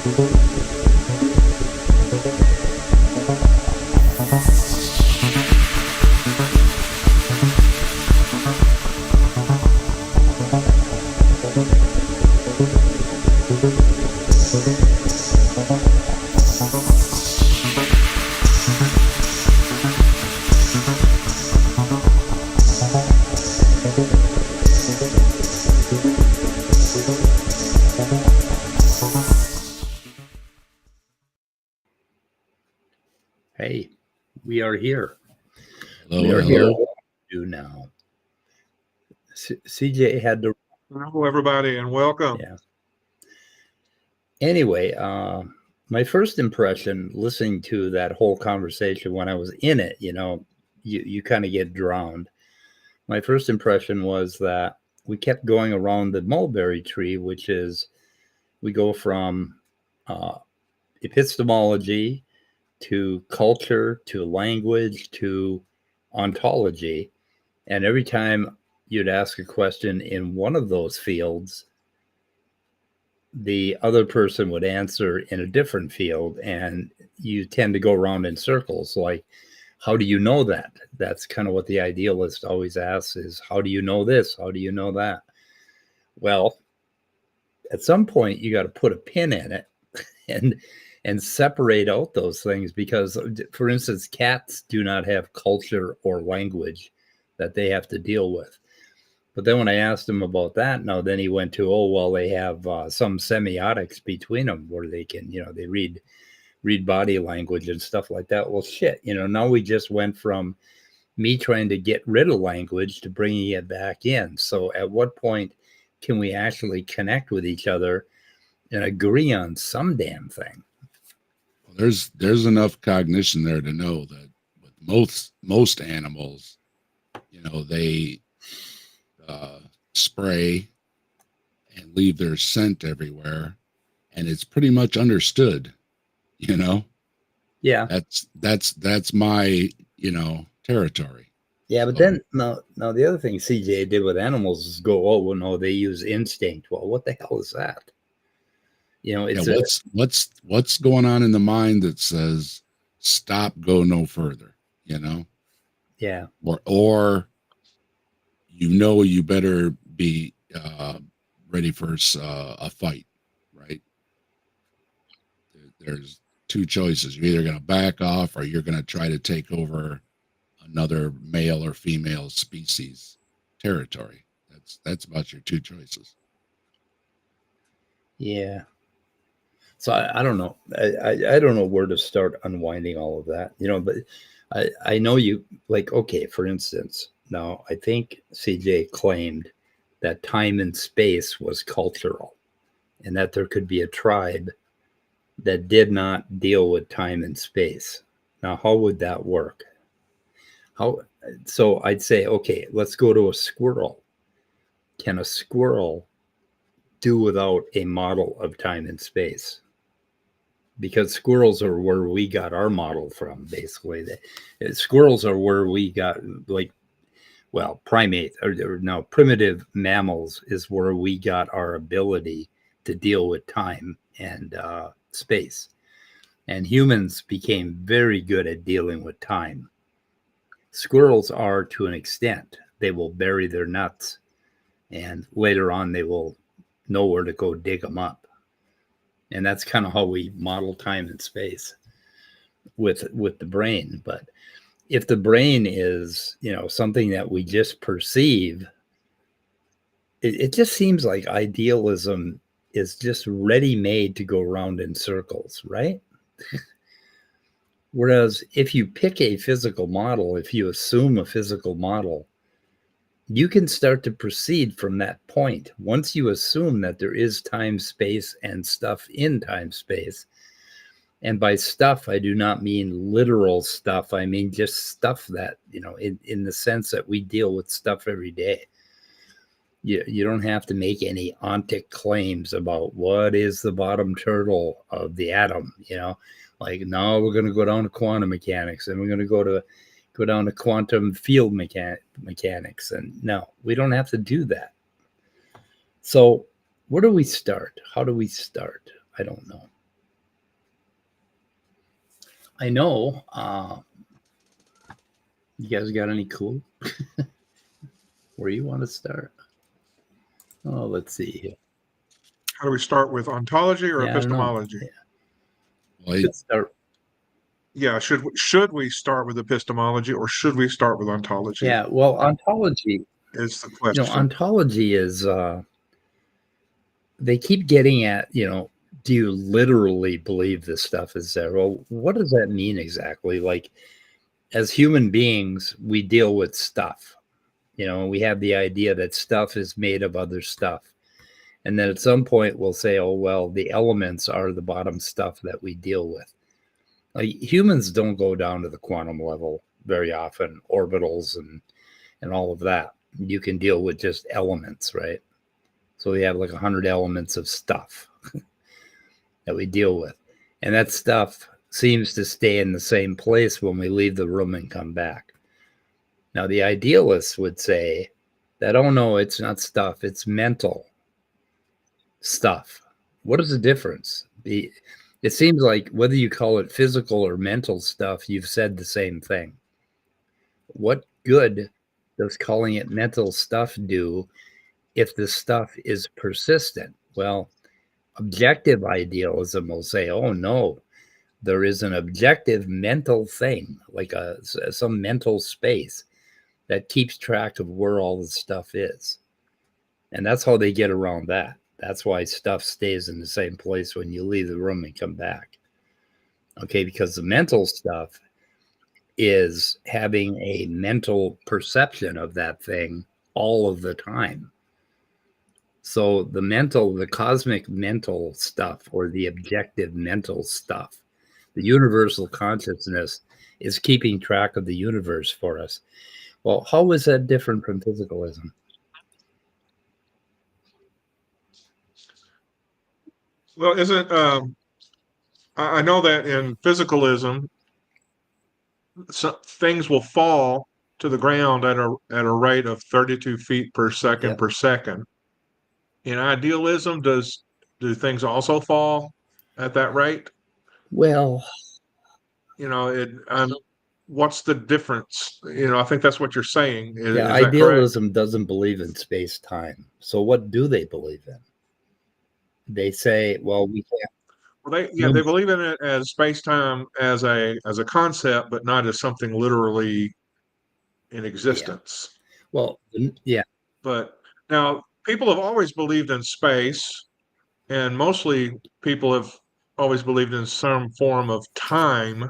Hey, we are here. Hello, we are hello. here. Do now. CJ had to. Hello, everybody, and welcome. Yeah. Anyway, my first impression listening to that whole conversation when I was in it, you kind of get drowned. My first impression was that we kept going around the mulberry tree, which is we go from epistemology to culture, to language, to ontology. And every time you'd ask a question in one of those fields, the other person would answer in a different field, and you tend to go around in circles. Like, how do you know that? That's kind of what the idealist always asks is, how do you know this? How do you know that? Well, at some point, you got to put a pin in it and separate out those things, because, for instance, cats do not have culture or language that they have to deal with. But then when I asked him about that, then he went to, they have some semiotics between them where they can, they read body language and stuff like that. Well, shit, now we just went from me trying to get rid of language to bringing it back in. So at what point can we actually connect with each other and agree on some damn thing? There's enough cognition there to know that with most animals, they spray and leave their scent everywhere, and it's pretty much understood. Yeah, that's my territory. Yeah, but then now the other thing CJ did with animals is go, they use instinct. Well, what the hell is that? It's what's going on in the mind that says stop, go no further, Yeah. Or you better be ready for a fight, right? There's two choices. You're either going to back off or you're going to try to take over another male or female species territory. That's about your two choices. Yeah. So I don't know. I don't know where to start unwinding all of that, but I know you, like, okay, for instance, now I think CJ claimed that time and space was cultural and that there could be a tribe that did not deal with time and space. Now, how would that work? So I'd say, okay, let's go to a squirrel. Can a squirrel do without a model of time and space? Because squirrels are where we got our model from, basically. Squirrels are where we got, primates, or now primitive mammals is where we got our ability to deal with time and space. And humans became very good at dealing with time. Squirrels are to an extent. They will bury their nuts, and later on they will know where to go dig them up. And that's kind of how we model time and space with the brain. But if the brain is, something that we just perceive, it just seems like idealism is just ready-made to go around in circles, right? Whereas if you pick a physical model, if you assume a physical model, you can start to proceed from that point. Once you assume that there is time, space, and stuff in time, space, and by stuff, I do not mean literal stuff. I mean just stuff that, in the sense that we deal with stuff every day. You don't have to make any ontic claims about what is the bottom turtle of the atom, like, no, we're going to go down to quantum mechanics and we're going to go down to quantum field mechanics. And no, we don't have to do that. So where do we start? How do we start? I don't know. I know. You guys got any cool? Where you want to start? Oh, let's see here. How do we start with ontology or Yeah, I don't know. epistemology? Well, Let's start. Yeah, should we start with epistemology or should we start with ontology? Yeah, well, ontology. Is the You know, question. ontology is. They keep getting at. Do you literally believe this stuff is there? Well, what does that mean exactly? Like, as human beings, we deal with stuff. We have the idea that stuff is made of other stuff. And then at some point we'll say, oh, well, the elements are the bottom stuff that we deal with. Like, humans don't go down to the quantum level very often, orbitals and all of that. You can deal with just elements, right? So we have like 100 elements of stuff that we deal with. And that stuff seems to stay in the same place when we leave the room and come back. Now, the idealists would say that, oh, no, it's not stuff, it's mental stuff. What is the difference? It seems like whether you call it physical or mental stuff, you've said the same thing. What good does calling it mental stuff do if the stuff is persistent? Well, objective idealism will say, oh, no, there is an objective mental thing, like some mental space that keeps track of where all the stuff is. And that's how they get around that. That's why stuff stays in the same place when you leave the room and come back. Okay, because the mental stuff is having a mental perception of that thing all of the time. So the cosmic mental stuff, or the objective mental stuff, the universal consciousness is keeping track of the universe for us. Well, how is that different from physicalism? Well, isn't I know that in physicalism, things will fall to the ground at a rate of 32 feet per second Yep. per second. In idealism, do things also fall at that rate? Well, What's the difference? I think that's what you're saying. Is yeah, that correct? idealism doesn't believe in space-time. So what do they believe in? They say, well, we can't. Well, they believe in it as space-time as a concept, but not as something literally in existence. Well, yeah, But now people have always believed in space, and mostly people have always believed in some form of time,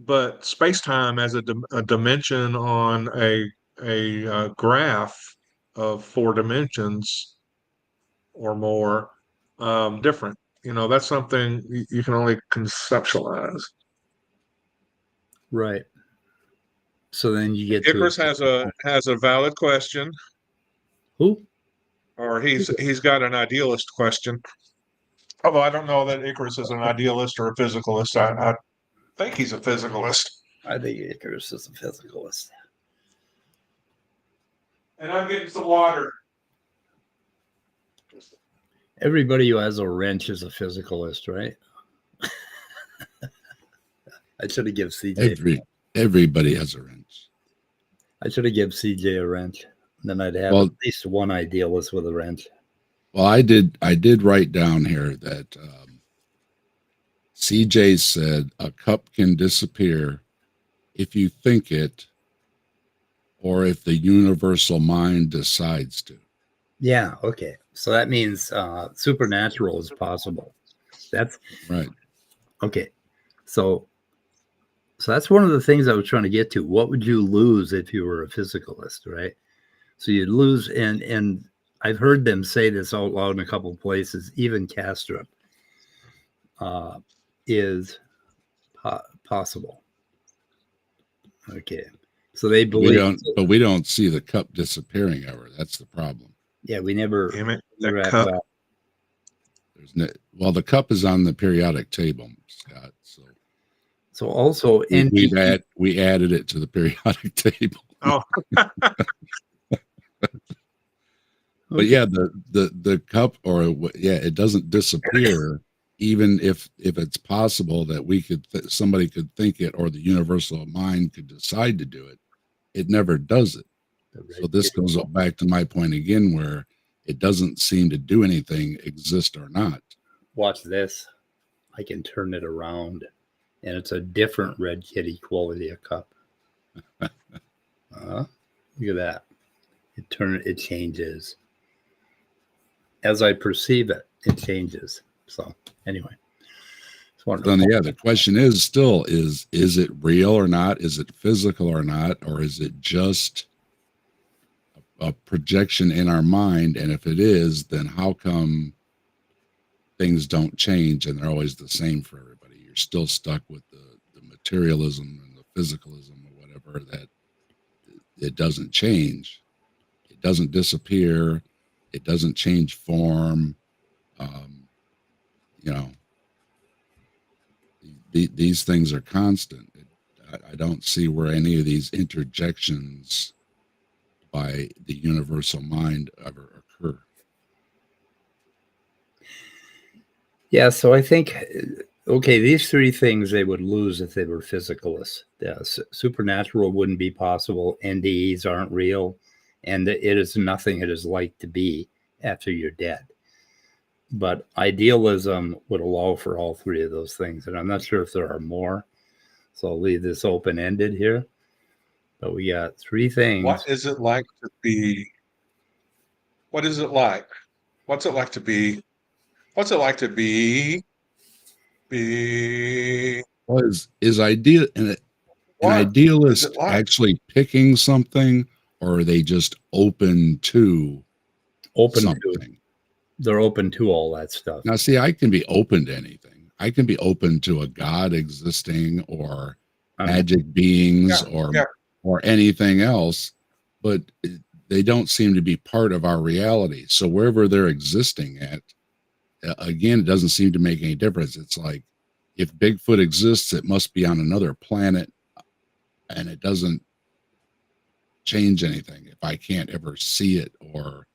but space-time as a dimension on a graph of 4 dimensions or more, different. That's something you can only conceptualize. right. So then you get Icarus to has a valid question, who? or he's got an idealist question. Although I don't know that Icarus is an idealist or a physicalist. I think he's a physicalist. I think Icarus is a physicalist. And I'm getting some water. Everybody who has a wrench is a physicalist, right? I should have given CJ. Everybody has a wrench. I should have given CJ a wrench. Then I'd have at least one idealist with a wrench. Well, I did write down here that CJ said a cup can disappear if you think it, or if the universal mind decides to. Yeah, okay. So that means supernatural is possible. That's right. Okay. So that's one of the things I was trying to get to. What would you lose if you were a physicalist, right? So you'd lose, and I've heard them say this out loud in a couple of places. Even Kastrup is possible. Okay. So they believe, but we don't see the cup disappearing ever. That's the problem. Yeah, we never. Damn it, never that cup. Well, the cup is on the periodic table, Scott. So also, we added it to the periodic table. Oh. But yeah, the cup, it doesn't disappear even if it's possible that we could somebody could think it, or the universal mind could decide to do it, it never does it. So this goes back to my point again, where it doesn't seem to do anything, exist or not. Watch this. I can turn it around, and it's a different red kitty quality of cup. Look at that. It changes. As I perceive it, it changes. So anyway, it's wonderful. Then yeah, the question is still is it real or not? Is it physical or not? Or is it just a projection in our mind? And if it is, then how come things don't change and they're always the same for everybody? You're still stuck with the materialism and the physicalism or whatever, that it doesn't change. It doesn't disappear. It doesn't change form. You know, these things are constant. I don't see where any of these interjections by the universal mind ever occur. Yeah, so I think, okay, these three things they would lose if they were physicalists. Yeah, supernatural wouldn't be possible. NDEs aren't real. And it is nothing it is like to be after you're dead. But idealism would allow for all three of those things. And I'm not sure if there are more. So I'll leave this open-ended here. But we got three things. What is it like to be? What is it like? What's it like to be? What's it like to be? Well, is an idealist like? actually picking something, or are they just open to something? They're open to all that stuff. Now, see, I can be open to anything. I can be open to a God existing, or magic beings, or anything else, but they don't seem to be part of our reality. So wherever they're existing at, again, it doesn't seem to make any difference. It's like, if Bigfoot exists, it must be on another planet, and it doesn't change anything if I can't ever see it or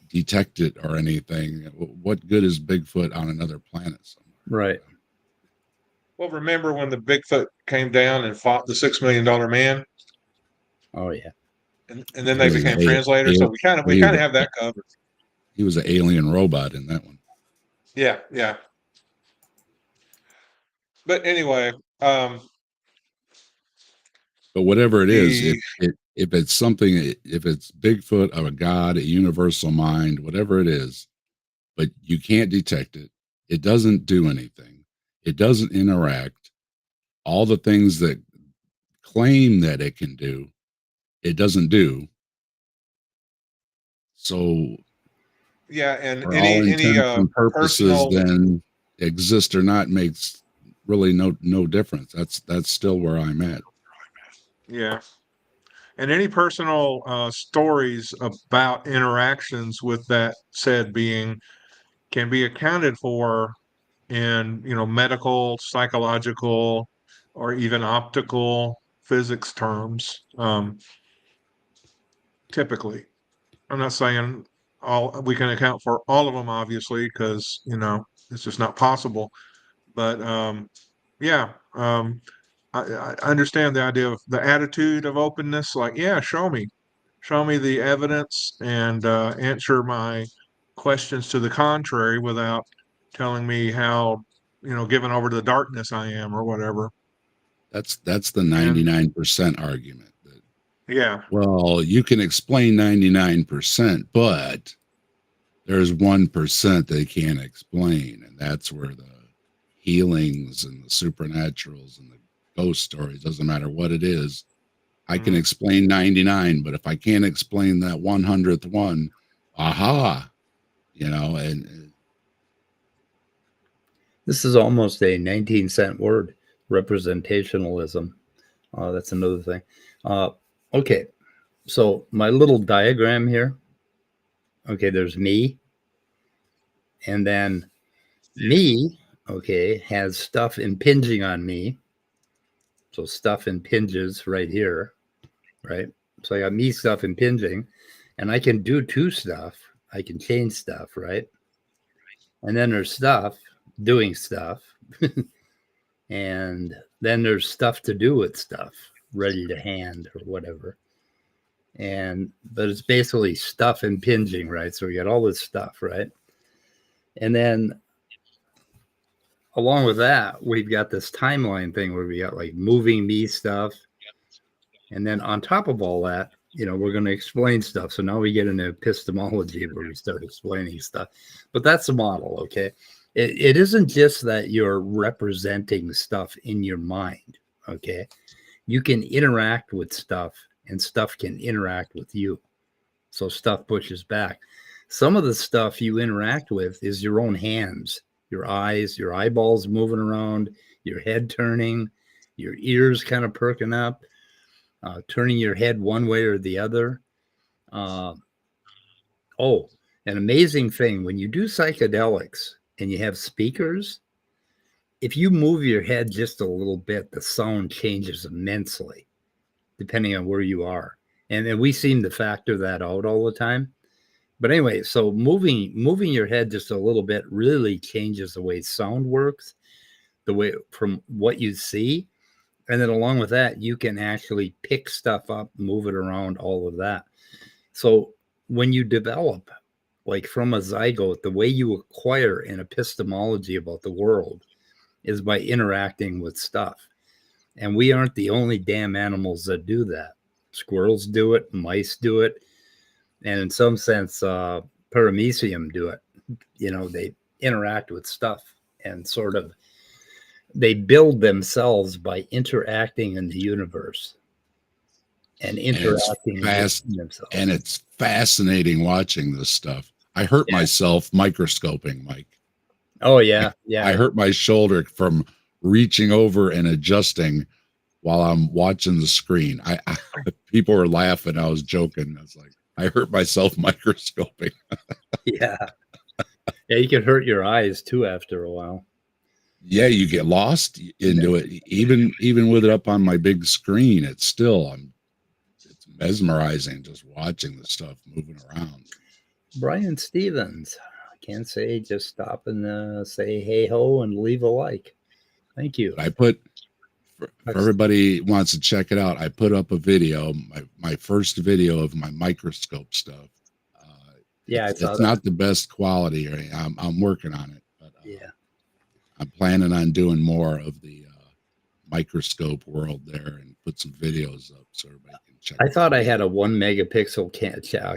detect it or anything. What good is Bigfoot on another planet somewhere? Right. Well, remember when the Bigfoot came down and fought the $6 million man? Oh yeah. And then they became translators. So we kind of have that covered. He was an alien robot in that one. Yeah, yeah. But anyway, but whatever it is, if it's something, if it's Bigfoot, or a God, a universal mind, whatever it is, but you can't detect it, it doesn't do anything, it doesn't interact, all the things that claim that it can do, it doesn't do. So yeah, and for all intents and purposes, then exist or not makes really no difference. That's still where I'm at. Yeah. And any personal stories about interactions with that said being can be accounted for in, medical, psychological, or even optical physics terms. Typically, I'm not saying we can account for all of them, obviously, because it's just not possible. But yeah. I understand the idea of the attitude of openness. Like, yeah, show me the evidence, and answer my questions to the contrary without telling me how, given over to the darkness I am or whatever. That's the 99% argument. Yeah. Well, you can explain 99%, but there's 1% they can't explain, and that's where the healings and the supernaturals and the ghost stories, doesn't matter what it is, I can explain 99, but if I can't explain that 100th one, aha, and this is almost a 19-cent word, representationalism. That's another thing. Okay, so my little diagram here, okay, there's me, and then me, okay, has stuff impinging on me. So stuff impinges right here, right? So I got me stuff impinging, and I can do two stuff. I can change stuff, right? And then there's stuff, doing stuff. And then there's stuff to do with stuff, ready to hand or whatever. But it's basically stuff impinging, right? So we got all this stuff, right? And then along with that, we've got this timeline thing where we got like moving me stuff. And then on top of all that, we're going to explain stuff. So now we get into epistemology where we start explaining stuff. But that's the model, okay? It isn't just that you're representing stuff in your mind, okay? You can interact with stuff and stuff can interact with you. So stuff pushes back. Some of the stuff you interact with is your own hands, your eyes, your eyeballs moving around, your head turning, your ears kind of perking up. Turning your head one way or the other. An amazing thing, when you do psychedelics and you have speakers, if you move your head just a little bit, the sound changes immensely, depending on where you are. And we seem to factor that out all the time. But anyway, so moving your head just a little bit really changes the way sound works, the way from what you see. And then along with that, you can actually pick stuff up, move it around, all of that. So when you develop, like from a zygote, the way you acquire an epistemology about the world is by interacting with stuff. And we aren't the only damn animals that do that. Squirrels do it, mice do it. And in some sense, paramecium do it. They interact with stuff and sort of they build themselves by interacting in the universe and interacting with themselves. And it's fascinating watching this stuff. I hurt myself microscoping, Mike. Oh, yeah. I hurt my shoulder from reaching over and adjusting while I'm watching the screen. People were laughing. I was joking. I was like, I hurt myself microscoping. Yeah, you can hurt your eyes too after a while. Yeah, you get lost into it. Even with it up on my big screen, it's mesmerizing just watching the stuff moving around. Brian Stevens, I can't say, just stop and say hey ho and leave a like. Thank you. I put for everybody who wants to check it out. I put up a video, my first video of my microscope stuff. It's not the best quality. I'm working on it, but I'm planning on doing more of the microscope world there and put some videos up so everybody can check. I thought I had a 1 megapixel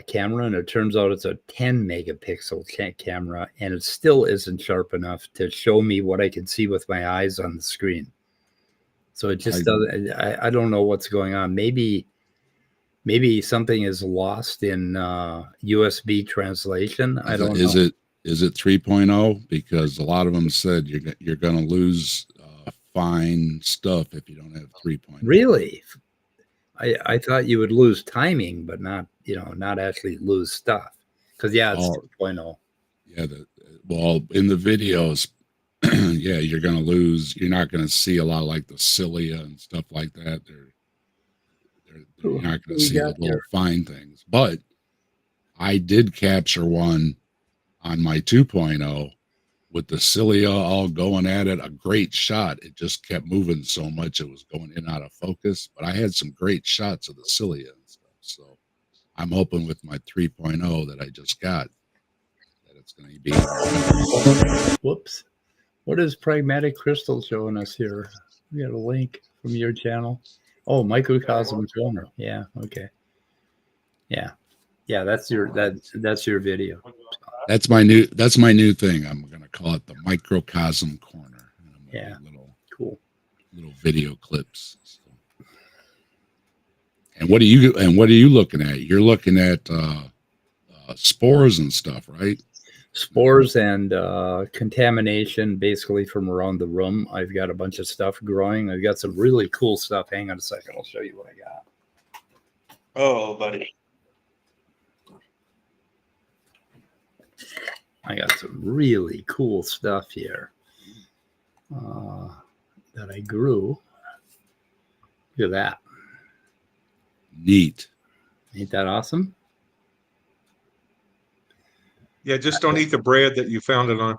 camera, and it turns out it's a 10 megapixel camera, and it still isn't sharp enough to show me what I can see with my eyes on the screen. So it just doesn't. I don't know what's going on. Maybe something is lost in USB translation. I don't know. Is it 3.0? Because a lot of them said you're going to lose fine stuff if you don't have 3.0. Really? I thought you would lose timing, but not actually lose stuff. Because it's 3.0. Yeah. Well, in the videos, you're going to lose. You're not going to see a lot of like the cilia and stuff like that. You're not going to see the little fine things. But I did capture one on my 2.0 with the cilia all going at it. A great shot. It just kept moving so much it was going in and out of focus. But I had some great shots of the cilia and stuff. So I'm hoping with my 3.0 that I just got that it's going to be. Whoops. What is Pragmatic Crystal showing us here? We got a link from your channel. Oh, Microcosm Corner. Yeah. Okay. Yeah. That's your video. That's my new thing. I'm going to call it the Microcosm Corner. Little video clips. So. And what are you looking at? You're looking at spores and stuff, right? Spores and contamination basically from around the room. I've got a bunch of stuff growing. I've got some really cool stuff. Hang on a second. I'll show you what I got. Oh, buddy. I got some really cool stuff here that I grew. Look at that. Neat. Ain't that awesome? Yeah, just don't eat the bread that you found it on.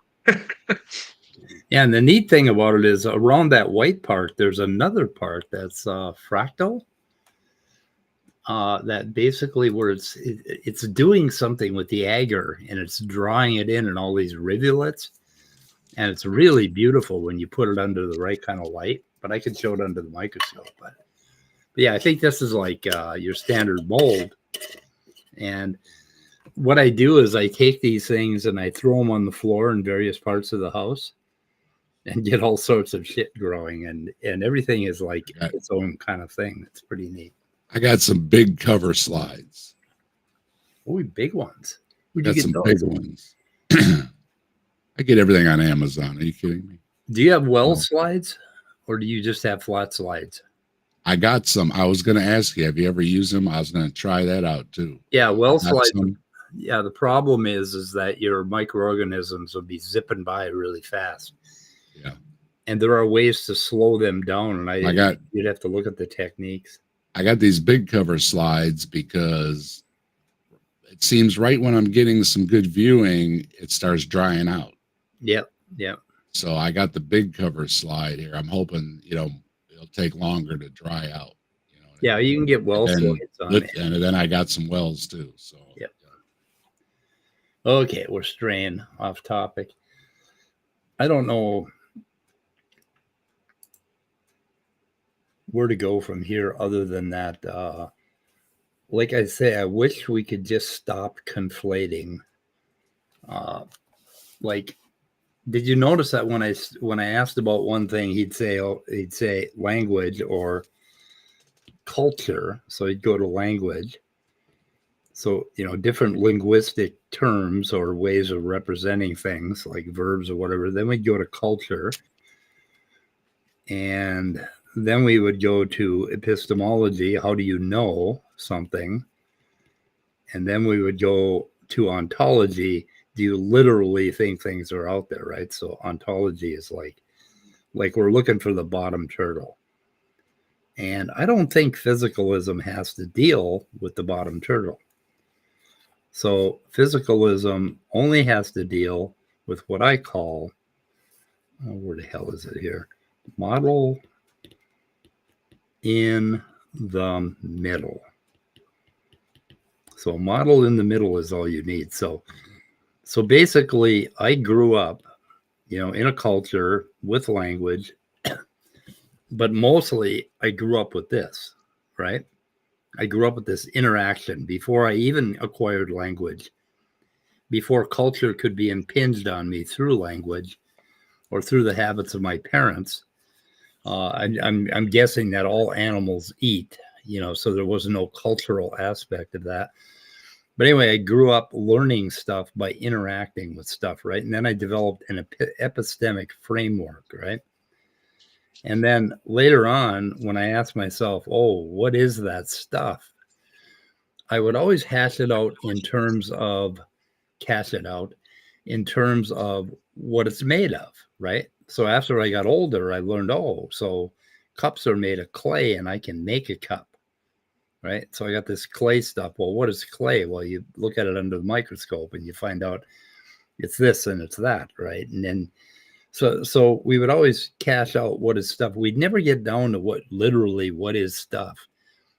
Yeah, and the neat thing about it is around that white part, there's another part that's fractal. That basically where it's doing something with the agar, and it's drawing it in all these rivulets, and it's really beautiful when you put it under the right kind of light. But I could show it under the microscope. But yeah, I think this is like your standard mold. And what I do is I take these things and I throw them on the floor in various parts of the house and get all sorts of shit growing, and everything is like its own kind of thing. It's pretty neat. I got some big cover slides. Oh, big ones. Where'd you get some big ones? I get everything on Amazon. Are you kidding me? Do you have well slides, or do you just have flat slides? I got some. I was going to ask you, have you ever used them? I was going to try that out too. Yeah, well slides. Yeah, the problem is that your microorganisms will be zipping by really fast. Yeah. And there are ways to slow them down, and you'd have to look at the techniques. I got these big cover slides because it seems right when I'm getting some good viewing, it starts drying out. Yep. So I got the big cover slide here. I'm hoping, it'll take longer to dry out. Yeah, you can get well slides on it. And then I got some wells too. So yep. Okay, we're straying off topic. I don't know where to go from here other than that. Like I say, I wish we could just stop conflating. Like, did you notice that when I asked about one thing, he'd say language or culture. So he'd go to language. So, different linguistic terms or ways of representing things like verbs or whatever. Then we'd go to culture. And then we would go to epistemology. How do you know something? And then we would go to ontology. Do you literally think things are out there, right? So ontology is like we're looking for the bottom turtle. And I don't think physicalism has to deal with the bottom turtle. So physicalism only has to deal with what I call, where the hell is it here? Model in the middle. So model in the middle is all you need. So basically I grew up, in a culture with language, but mostly I grew up with this, right? I grew up with this interaction before I even acquired language, before culture could be impinged on me through language or through the habits of my parents. I'm guessing that all animals eat, so there was no cultural aspect of that. But anyway, I grew up learning stuff by interacting with stuff, right? And then I developed an epistemic framework, right? And then later on, when I asked myself, what is that stuff? I would always cash it out in terms of what it's made of, right? So after I got older, I learned, so cups are made of clay and I can make a cup, right? So I got this clay stuff. Well, what is clay? Well, you look at it under the microscope and you find out it's this and it's that, right? And then so we would always cash out what is stuff. We'd never get down to what is stuff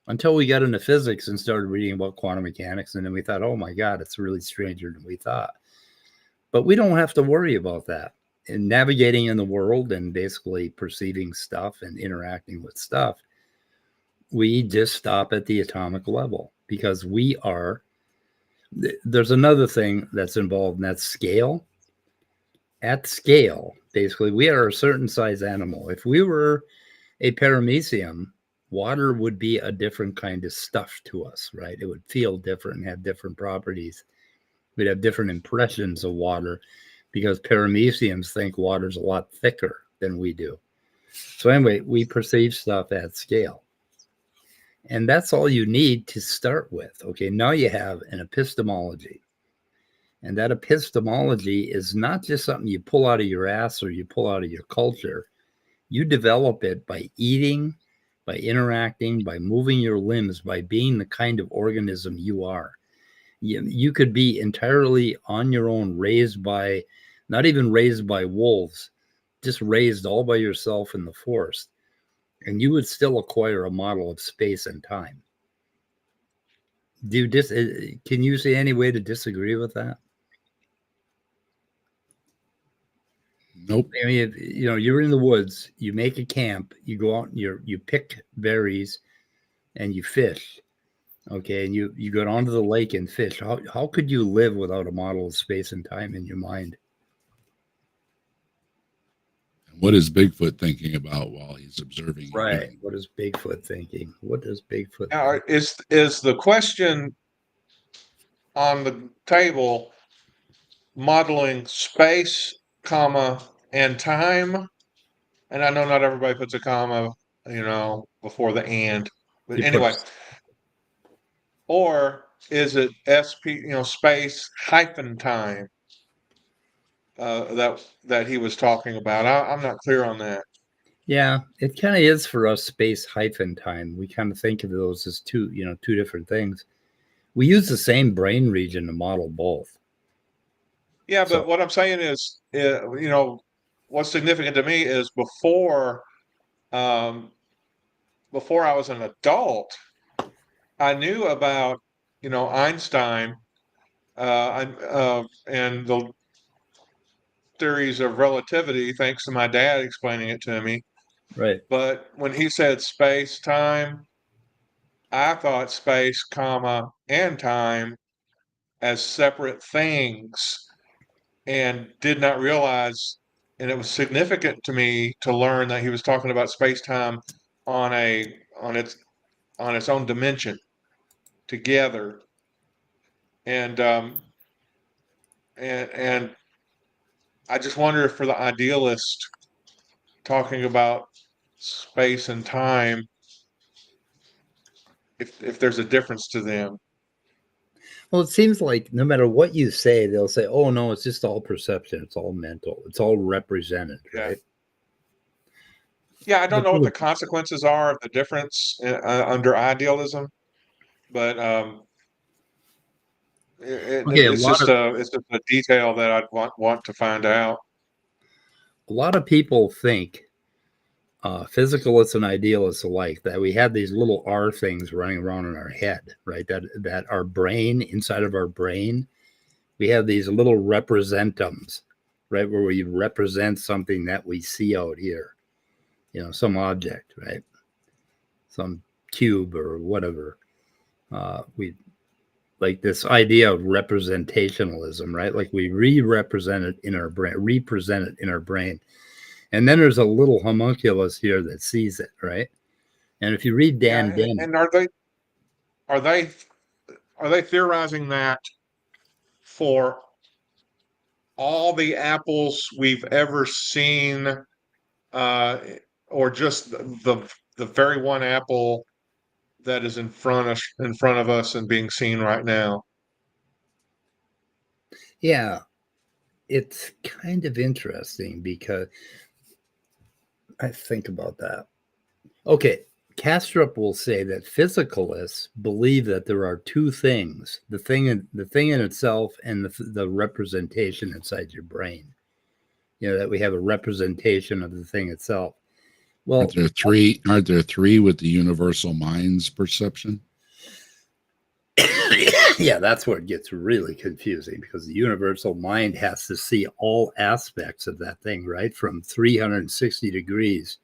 until we got into physics and started reading about quantum mechanics. And then we thought, oh my God, it's really stranger than we thought. But we don't have to worry about that. In navigating in the world and basically perceiving stuff and interacting with stuff, we just stop at the atomic level because there's another thing that's involved, and that's scale. At scale, basically, we are a certain size animal. If we were a paramecium, water would be a different kind of stuff to us, right? It would feel different and have different properties. We'd have different impressions of water because parameciums think water's a lot thicker than we do. So anyway, we perceive stuff at scale. And that's all you need to start with. Okay, now you have an epistemology. And that epistemology is not just something you pull out of your ass or you pull out of your culture. You develop it by eating, by interacting, by moving your limbs, by being the kind of organism you are. You could be entirely on your own, not even raised by wolves, just raised all by yourself in the forest, and you would still acquire a model of space and time. Can you see any way to disagree with that? Nope. I mean, you're in the woods, you make a camp, you go out and you pick berries and you fish. Okay, and you go down to the lake and fish. How could you live without a model of space and time in your mind? What is Bigfoot thinking about while he's observing? Right. What is Bigfoot thinking? What does Bigfoot Now, think? is the question on the table modeling space, comma, and time? And I know not everybody puts a comma, before the and, but anyway. Or is it space hyphen time that he was talking about? I'm not clear on that. Yeah, it kind of is for us, space hyphen time. We kind of think of those as two different things. We use the same brain region to model both. Yeah, but what I'm saying is, what's significant to me is before I was an adult, I knew about, Einstein and the theories of relativity, thanks to my dad explaining it to me. Right. But when he said space time, I thought space, comma, and time as separate things, and did not realize, and it was significant to me to learn that he was talking about space time on its own dimension together. And and I just wonder if for the idealist talking about space and time, if there's a difference to them. Well, it seems like no matter what you say, they'll say, "Oh no, it's just all perception. It's all mental. It's all represented." Yeah. Right? Yeah, I don't know what the consequences are of the difference under idealism, but it's just a detail that I'd want to find out. A lot of people think physicalists and idealists alike that we have these little R things running around in our head, right? That our brain, inside of our brain, we have these little representums, right, where we represent something that we see out here, some object, right, some cube or whatever. We like this idea of representationalism, right? Like we represent it in our brain. And then there's a little homunculus here that sees it, right? And if you read Dan Dennett, and are they theorizing that for all the apples we've ever seen, or just the very one apple that is in front of us and being seen right now? yeah, it's kind of interesting because I think about that. Okay, Kastrup will say that physicalists believe that there are two things: the thing in itself and the representation inside your brain. That we have a representation of the thing itself. Well, Aren't there three with the universal mind's perception? Yeah, that's where it gets really confusing, because the universal mind has to see all aspects of that thing, right? From 360 degrees.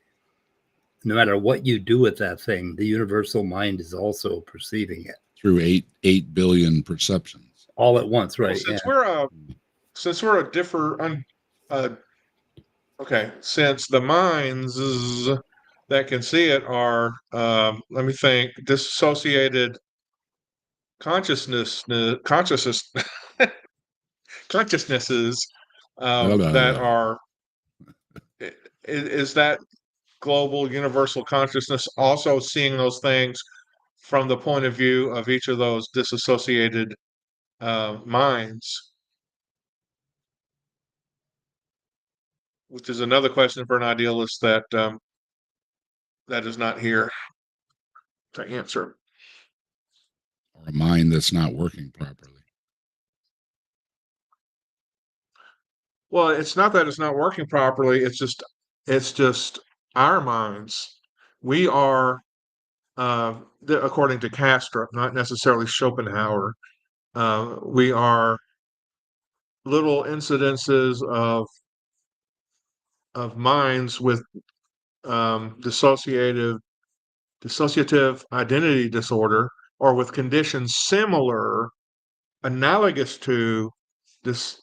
No matter what you do with that thing, the universal mind is also perceiving it through 8 billion perceptions all at once, right? Well, since we're a different, okay, since the minds that can see it are, let me think, dissociated consciousnesses that are, is that global universal consciousness also seeing those things from the point of view of each of those disassociated minds? Which is another question for an idealist that is not here to answer. Or a mind that's not working properly. Well, it's not that it's not working properly. It's just our minds. We are, according to Kastrup, not necessarily Schopenhauer. We are little incidences of minds with dissociative identity disorder, or with conditions similar, analogous to this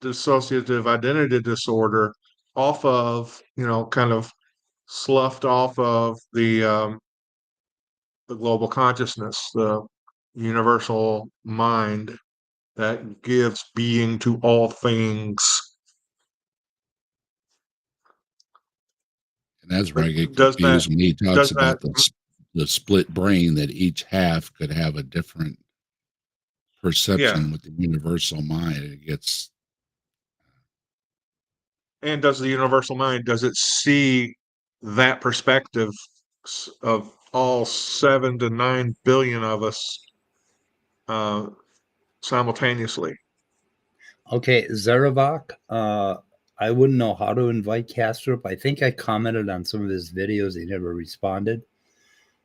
dissociative identity disorder, off of, kind of sloughed off of the global consciousness, the universal mind that gives being to all things. And that's where I get Does that confused when he talks does that about the split brain, that each half could have a different yeah? perception with the universal mind. It gets, And does the universal mind, does it see that perspective of all 7 to 9 billion of us simultaneously? Okay, Zarevok, I wouldn't know how to invite Kastrup. I think I commented on some of his videos. He never responded.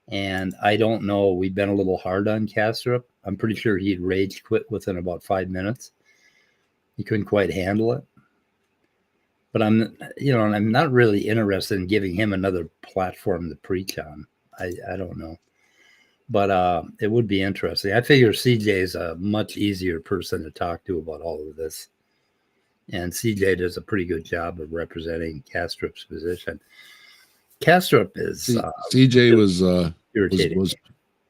And I don't know. We've been a little hard on Kastrup. I'm pretty sure he'd rage quit within about 5 minutes. He couldn't quite handle it. But I'm not really interested in giving him another platform to preach on. I don't know. But it would be interesting. I figure CJ is a much easier person to talk to about all of this. And CJ does a pretty good job of representing Kastrup's position. Kastrup is CJ was irritating.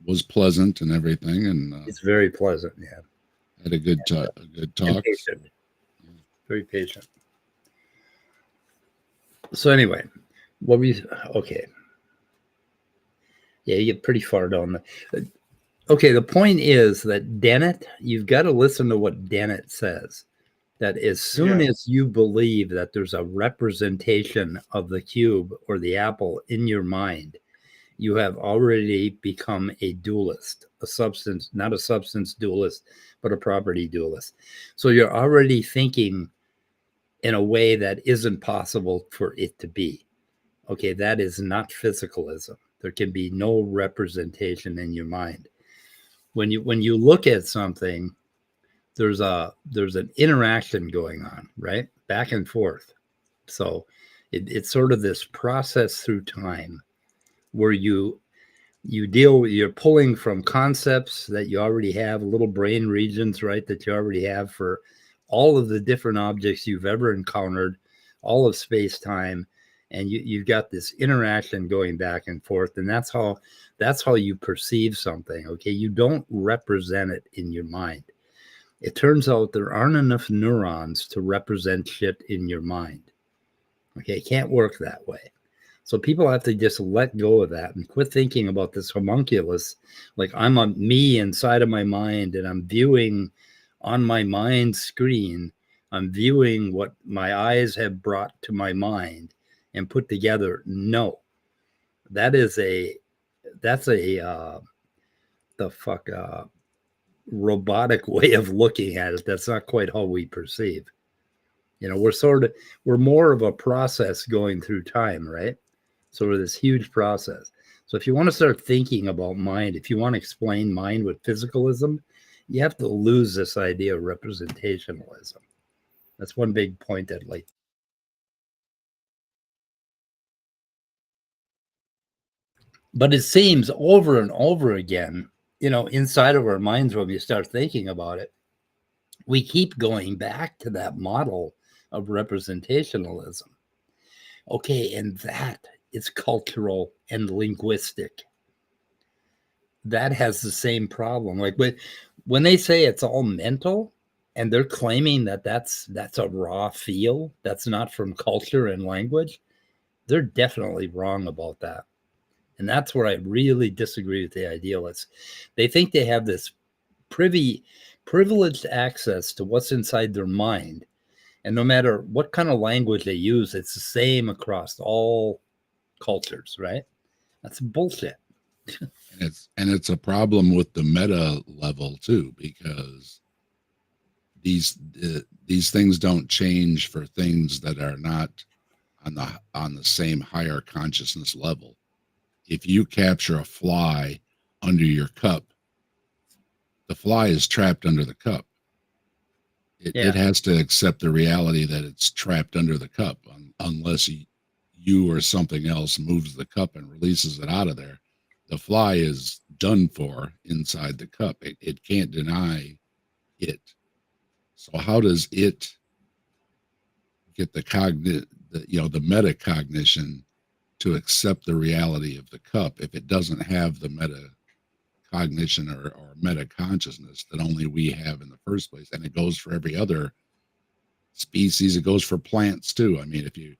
was pleasant and everything, and it's very pleasant. Yeah, had a good talk. Patient. Very patient. So anyway, okay. Yeah, you get pretty far down. Okay, the point is that Dennett, you've got to listen to what Dennett says. That as soon as you believe that there's a representation of the cube or the apple in your mind, you have already become a dualist, not a substance dualist, but a property dualist. So you're already thinking in a way that isn't possible for it to be. Okay, that is not physicalism. There can be no representation in your mind. When you look at something, there's an interaction going on, right? Back and forth. So it's sort of this process through time where you're pulling from concepts that you already have, little brain regions, right, that you already have for all of the different objects you've ever encountered, all of space-time, and you've got this interaction going back and forth, and that's how you perceive something. Okay, you don't represent it in your mind. It turns out there aren't enough neurons to represent shit in your mind. Okay, it can't work that way. So people have to just let go of that and quit thinking about this homunculus like I'm a me inside of my mind, and I'm viewing on my mind screen, I'm viewing what my eyes have brought to my mind and put together. No, that's a robotic way of looking at it. That's not quite how we perceive. We're more of a process going through time, right? So we're this huge process. So if you want to start thinking about mind, if you want to explain mind with physicalism, you have to lose this idea of representationalism. That's one big point that but it seems over and over again, inside of our minds, when we start thinking about it, we keep going back to that model of representationalism. Okay, and that is cultural and linguistic. That has the same problem. Like when they say it's all mental, and they're claiming that that's a raw feel, that's not from culture and language, they're definitely wrong about that. And that's where I really disagree with the idealists. They think they have this privileged access to what's inside their mind. And no matter what kind of language they use, it's the same across all cultures, right? That's bullshit. and it's a problem with the meta level too, because these things don't change for things that are not on the same higher consciousness level. If you capture a fly under your cup, the fly is trapped under the cup. It has to accept the reality that it's trapped under the cup, unless you or something else moves the cup and releases it out of there. The fly is done for inside the cup. It can't deny it. So how does it get the metacognition to accept the reality of the cup if it doesn't have the metacognition or metaconsciousness that only we have in the first place? And it goes for every other species. It goes for plants too. I mean, if you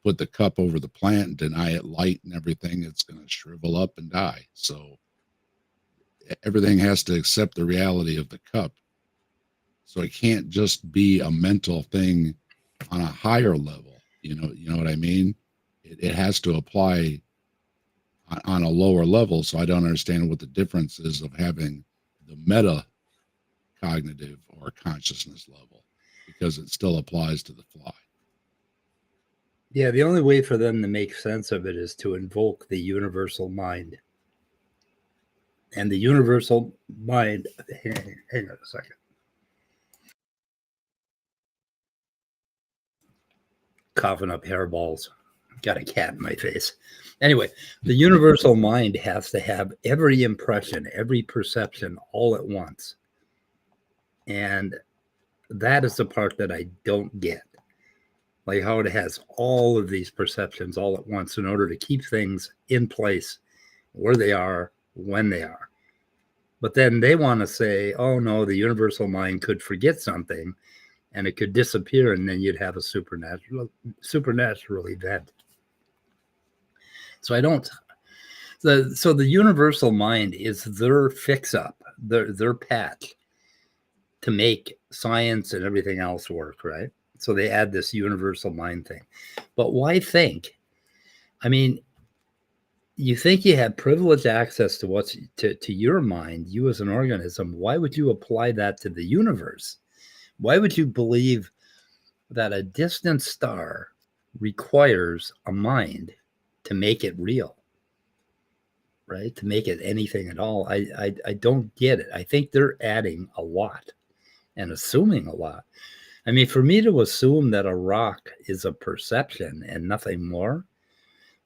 put the cup over the plant and deny it light and everything, it's going to shrivel up and die. So everything has to accept the reality of the cup. So it can't just be a mental thing on a higher level. You know what I mean? It has to apply on a lower level. So I don't understand what the difference is of having the meta cognitive or consciousness level, because it still applies to the fly. Yeah, the only way for them to make sense of it is to invoke the universal mind. And the universal mind, hang on a second. Coughing up hairballs. Got a cat in my face. Anyway, the universal mind has to have every impression, every perception all at once. And that is the part that I don't get. Like how it has all of these perceptions all at once in order to keep things in place where they are, when they are. But then they want to say, oh no, the universal mind could forget something and it could disappear, and then you'd have a supernatural event. So the universal mind is their fix-up, their patch to make science and everything else work, right? So they add this universal mind thing. But why think? I mean, you think you have privileged access to what's to your mind, you as an organism. Why would you apply that to the universe? Why would you believe that a distant star requires a mind to make it real, right? To make it anything at all? I don't get it. I think they're adding a lot and assuming a lot. I mean, for me to assume that a rock is a perception and nothing more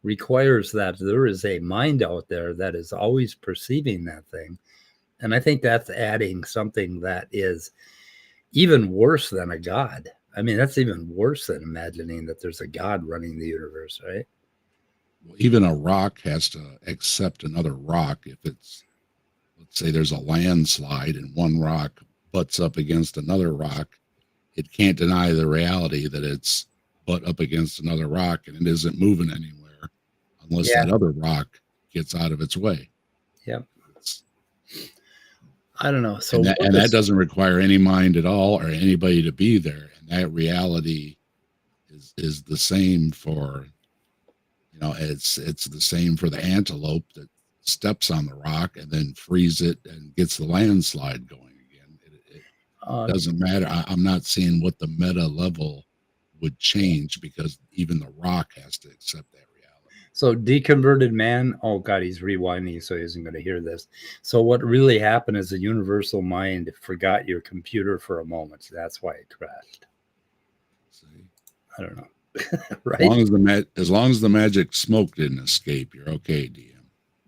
requires that there is a mind out there that is always perceiving that thing. And I think that's adding something that is even worse than a God. I mean, that's even worse than imagining that there's a God running the universe, right? Well, even a rock has to accept another rock. If it's, let's say there's a landslide and one rock butts up against another rock, it can't deny the reality that it's butt up against another rock and it isn't moving anywhere unless that other rock gets out of its way. Yep. I don't know. So that doesn't require any mind at all or anybody to be there. And that reality is the same for, it's the same for the antelope that steps on the rock and then frees it and gets the landslide going again. It doesn't matter. I'm not seeing what the meta level would change, because even the rock has to accept that reality. So deconverted man, oh God, he's rewinding, so he isn't going to hear this. So what really happened is the universal mind forgot your computer for a moment. That's why it crashed. See? I don't know. Right? As long as the magic smoke didn't escape, you're okay, DM.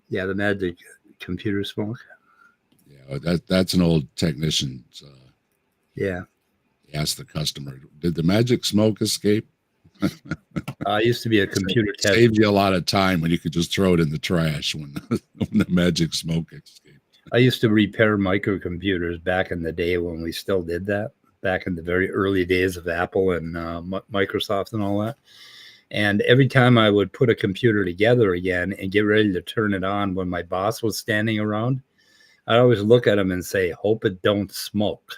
Yeah, the magic computer smoke. Yeah, that's an old technician's. Yeah. Ask the customer, did the magic smoke escape? I used to be a computer tester. Saved you a lot of time when you could just throw it in the trash when the magic smoke escaped. I used to repair microcomputers back in the day when we still did that, back in the very early days of Apple and Microsoft and all that. And every time I would put a computer together again and get ready to turn it on when my boss was standing around, I'd always look at him and say, hope it don't smoke.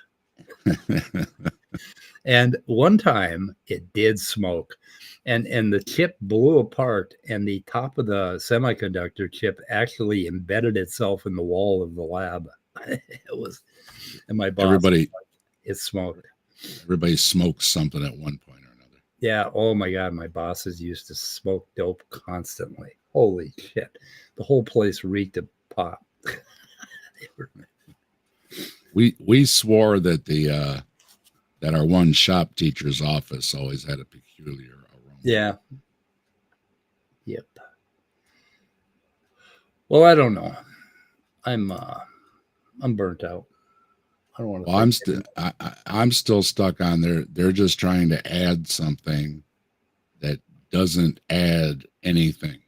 And one time it did smoke, and the chip blew apart, and the top of the semiconductor chip actually embedded itself in the wall of the lab. It was, and my boss, it smoked. Everybody smokes something at one point or another. Yeah. Oh my God. My bosses used to smoke dope constantly. Holy shit. The whole place reeked of pot. We swore that that our one shop teacher's office always had a peculiar aroma. Yeah. Yep. Well, I don't know. I'm burnt out. I don't want to. Well, I'm still stuck on there. They're just trying to add something that doesn't add anything.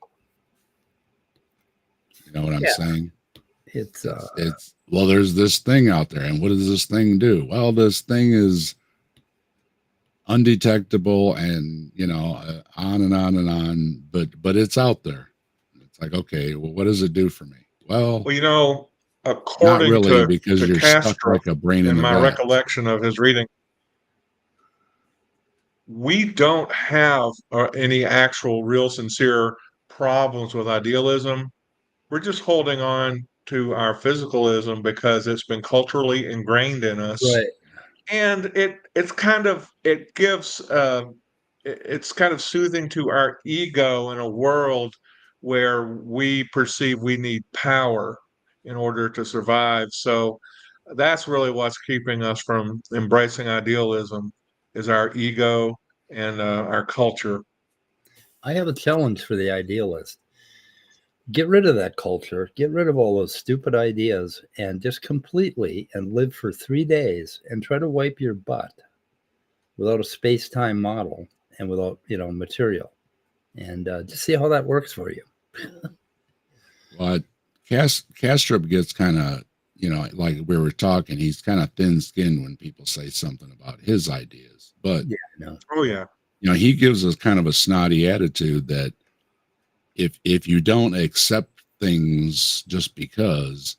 You know what I'm saying? It's well, there's this thing out there, and what does this thing do? Well, this thing is undetectable, and on and on and on. But it's out there. It's like, okay, well, what does it do for me? Well, according not really, to because you're Kastrup, stuck like a brain in the my vat. recollection of his reading, we don't have any actual real sincere problems with idealism. We're just holding on to our physicalism because it's been culturally ingrained in us. right. And it's kind of soothing to our ego in a world where we perceive we need power in order to survive. So that's really what's keeping us from embracing idealism, is our ego and our culture. I have a challenge for the idealist. Get rid of that culture. Get rid of all those stupid ideas and just completely and live for 3 days and try to wipe your butt without a space-time model and without, material. And just see how that works for you. Well, Kastrup gets kind of, like we were talking, he's kind of thin-skinned when people say something about his ideas. But, Oh, yeah. He gives us kind of a snotty attitude that if you don't accept things just because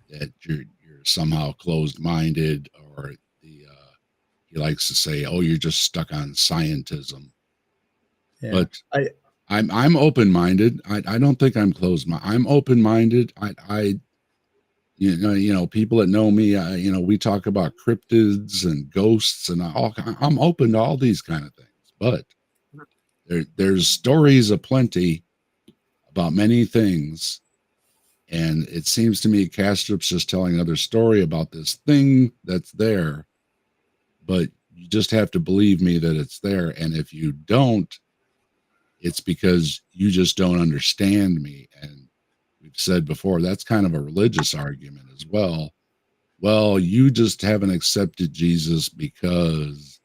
that you're somehow closed-minded, or he likes to say, oh, you're just stuck on scientism. Yeah. But I'm open-minded. I don't think I'm closed-minded. I'm open-minded. People that know me, we talk about cryptids and ghosts, and I'm open to all these kind of things. But there's stories aplenty about many things, and it seems to me Kastrup's just telling another story about this thing that's there, but you just have to believe me that it's there. And if you don't, it's because you just don't understand me. And we've said before, that's kind of a religious argument as well. Well, you just haven't accepted Jesus because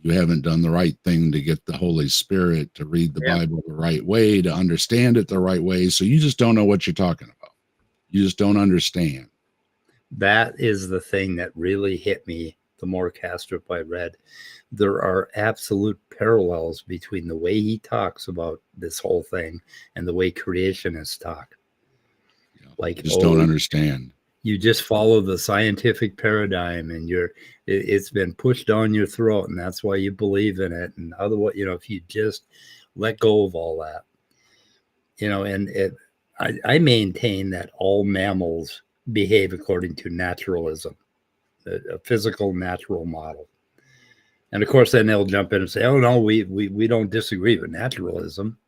you haven't done the right thing to get the Holy Spirit to read the Bible the right way, to understand it the right way. So you just don't know what you're talking about. You just don't understand. That is the thing that really hit me the more Kastrup I read. There are absolute parallels between the way he talks about this whole thing and the way creationists talk. Like, you just don't understand. You just follow the scientific paradigm, and it's been pushed down your throat, and that's why you believe in it. And otherwise, if you just let go of all that, and I maintain that all mammals behave according to naturalism, a physical natural model. And of course, then they'll jump in and say, oh no, we don't disagree with naturalism,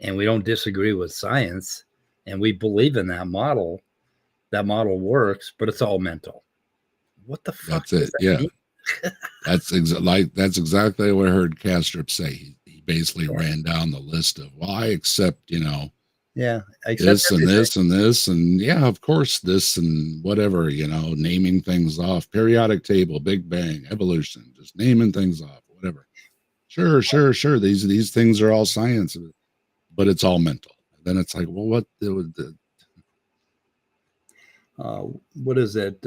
and we don't disagree with science, and we believe in that model. That model works, but it's all mental. What the fuck? That's it. That's exactly what I heard Kastrup say. He basically ran down the list of, well, I accept, this and this and this, and of course this and whatever, naming things off, periodic table, Big Bang, evolution, just naming things off, whatever. Sure. These things are all science, but it's all mental. And then it's like, well, what is it?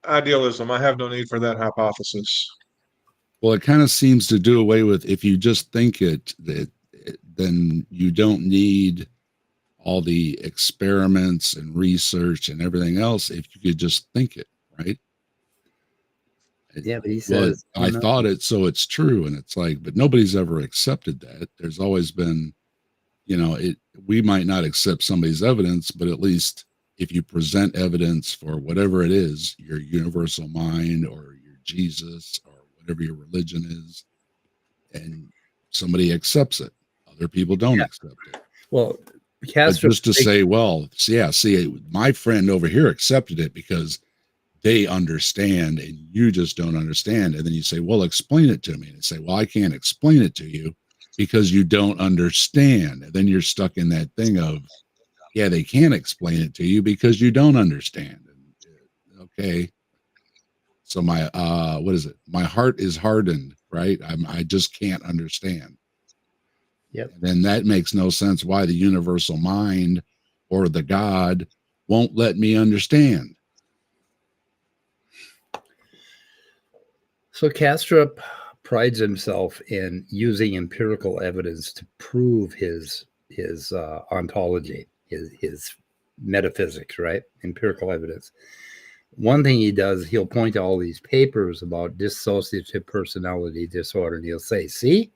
Idealism. I have no need for that hypothesis. Well, it kind of seems to do away with, if you just think it, then you don't need all the experiments and research and everything else if you could just think it, right? Yeah, but he says, I thought it, so it's true. And it's like, but nobody's ever accepted that. There's always been, we might not accept somebody's evidence, but at least if you present evidence for whatever it is, your universal mind or your Jesus or whatever your religion is, and somebody accepts it. Other people don't accept it. Well, but just to say, well, yeah, see, my friend over here accepted it because they understand and you just don't understand. And then you say, well, explain it to me. And say, well, I can't explain it to you because you don't understand. And then you're stuck in that thing of, yeah, they can't explain it to you because you don't understand. And, okay. So my, what is it? My heart is hardened, right? I just can't understand. Yep. And then that makes no sense why the universal mind or the God won't let me understand. So Kastrup prides himself in using empirical evidence to prove his ontology, his metaphysics, right? Empirical evidence. One thing he does, he'll point to all these papers about dissociative personality disorder, and he'll say, see,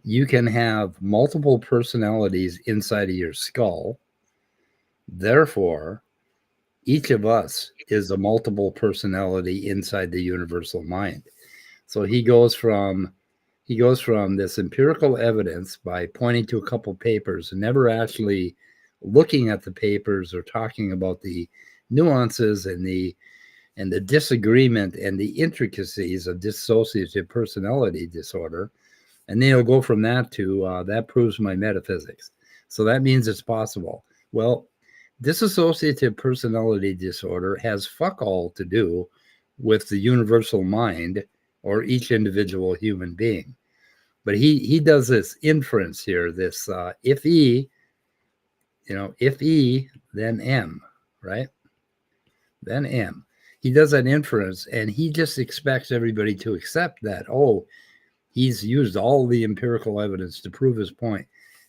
you can have multiple personalities inside of your skull. Therefore, each of us is a multiple personality inside the universal mind. So he goes from this empirical evidence by pointing to a couple papers and never actually looking at the papers or talking about the nuances and the disagreement and the intricacies of dissociative personality disorder. And then he'll go from that to that proves my metaphysics. So that means it's possible. Well, dissociative personality disorder has fuck all to do with the universal mind or each individual human being. But he does this inference here, this if E, if E, then M, right? Then M. He does that inference, and he just expects everybody to accept that, oh, he's used all the empirical evidence to prove his point.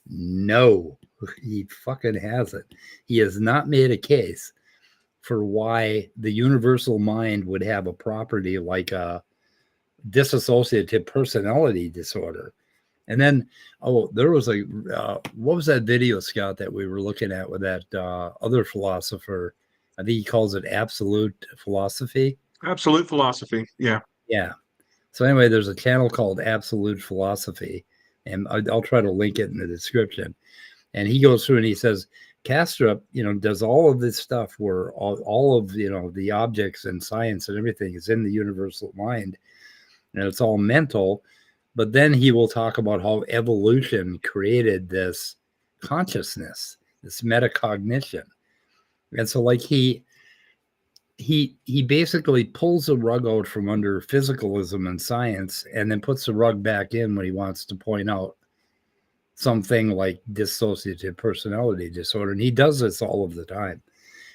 No, he fucking hasn't. He has not made a case for why the universal mind would have a property like a dissociative personality disorder. And then, there was what was that video, Scott, that we were looking at with that other philosopher? I think he calls it absolute philosophy. Absolute philosophy. Yeah. Yeah. So anyway, there's a channel called Absolute Philosophy, and I'll try to link it in the description. And he goes through and he says, Kastrup, does all of this stuff where all of, the objects and science and everything is in the universal mind, and it's all mental. But then he will talk about how evolution created this consciousness, this metacognition. And so like he basically pulls the rug out from under physicalism and science and then puts the rug back in when he wants to point out something like dissociative personality disorder. And he does this all of the time.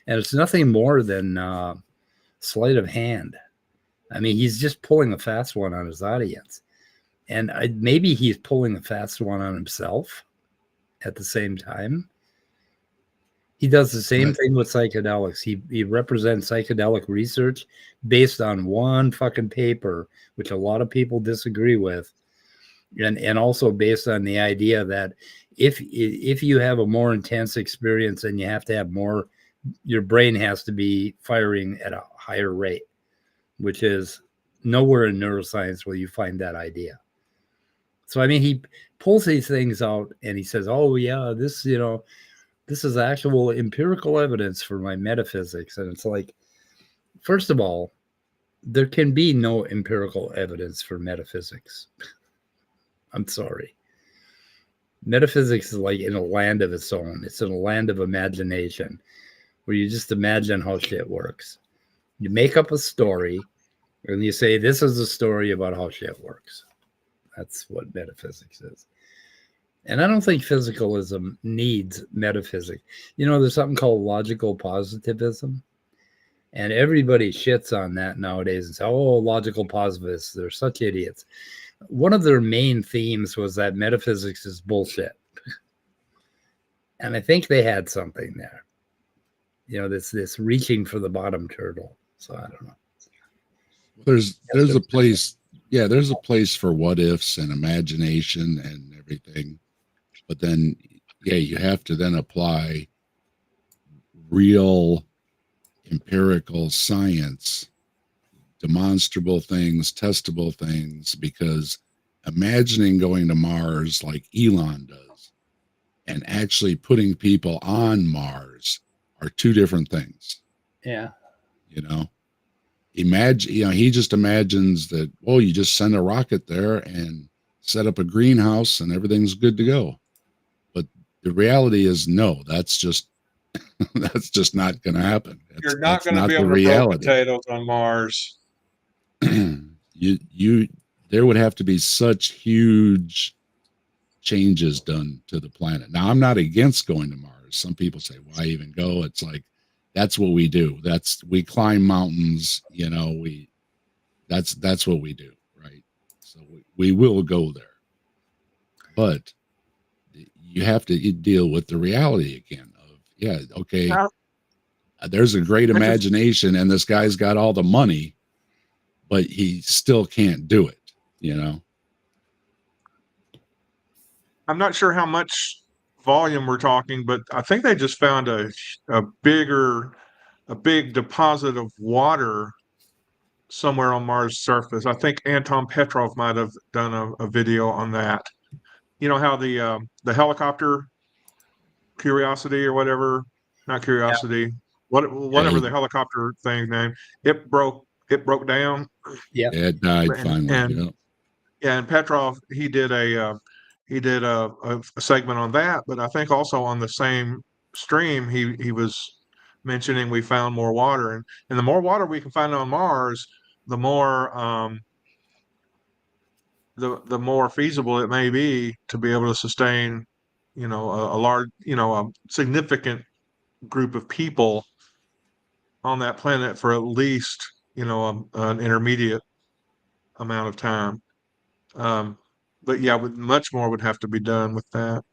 And it's nothing more than sleight of hand. I mean, he's just pulling a fast one on his audience. And maybe he's pulling a fast one on himself at the same time. He does the same thing with psychedelics. He represents psychedelic research based on one fucking paper, which a lot of people disagree with, and also based on the idea that if you have a more intense experience, then you have to have more, your brain has to be firing at a higher rate, which is nowhere in neuroscience will you find that idea. So, I mean, he pulls these things out and he says, oh, yeah, this is actual empirical evidence for my metaphysics. And it's like, first of all, there can be no empirical evidence for metaphysics. I'm sorry. Metaphysics is like in a land of its own. It's in a land of imagination where you just imagine how shit works. You make up a story and you say, this is a story about how shit works. That's what metaphysics is. And I don't think physicalism needs metaphysics. There's something called logical positivism. And everybody shits on that nowadays and says, oh, logical positivists, they're such idiots. One of their main themes was that metaphysics is bullshit. And I think they had something there. This reaching for the bottom turtle. So I don't know. There's a place. Yeah, there's a place for what ifs and imagination and everything. But then, yeah, you have to then apply real empirical science demonstrable things, testable things, because imagining going to Mars like Elon does and actually putting people on Mars are two different things. Yeah. You know, imagine, he just imagines that, oh, you just send a rocket there and set up a greenhouse and everything's good to go. But the reality is, no, that's just that's just not going to happen. You're not going to not be the able to grow reality. potatoes on Mars. There would have to be such huge changes done to the planet. Now, I'm not against going to Mars. Some people say, why even go? It's like, that's what we do. We climb mountains, that's what we do, right? So we will go there. But you have to deal with the reality again of, okay, there's a great imagination and this guy's got all the money, but he still can't do it, I'm not sure how much volume we're talking, but I think they just found a big deposit of water somewhere on Mars' surface. I think Anton Petrov might have done a video on that. You know how the helicopter Curiosity or whatever, not Curiosity, whatever the helicopter thing name, it broke down. Yeah, it died finally. And Petrov, he did a segment on that, but I think also on the same stream he was mentioning we found more water, and the more water we can find on Mars, the more the more feasible it may be to be able to sustain, a large, a significant group of people on that planet for at least, an intermediate amount of time. But yeah, much more would have to be done with that.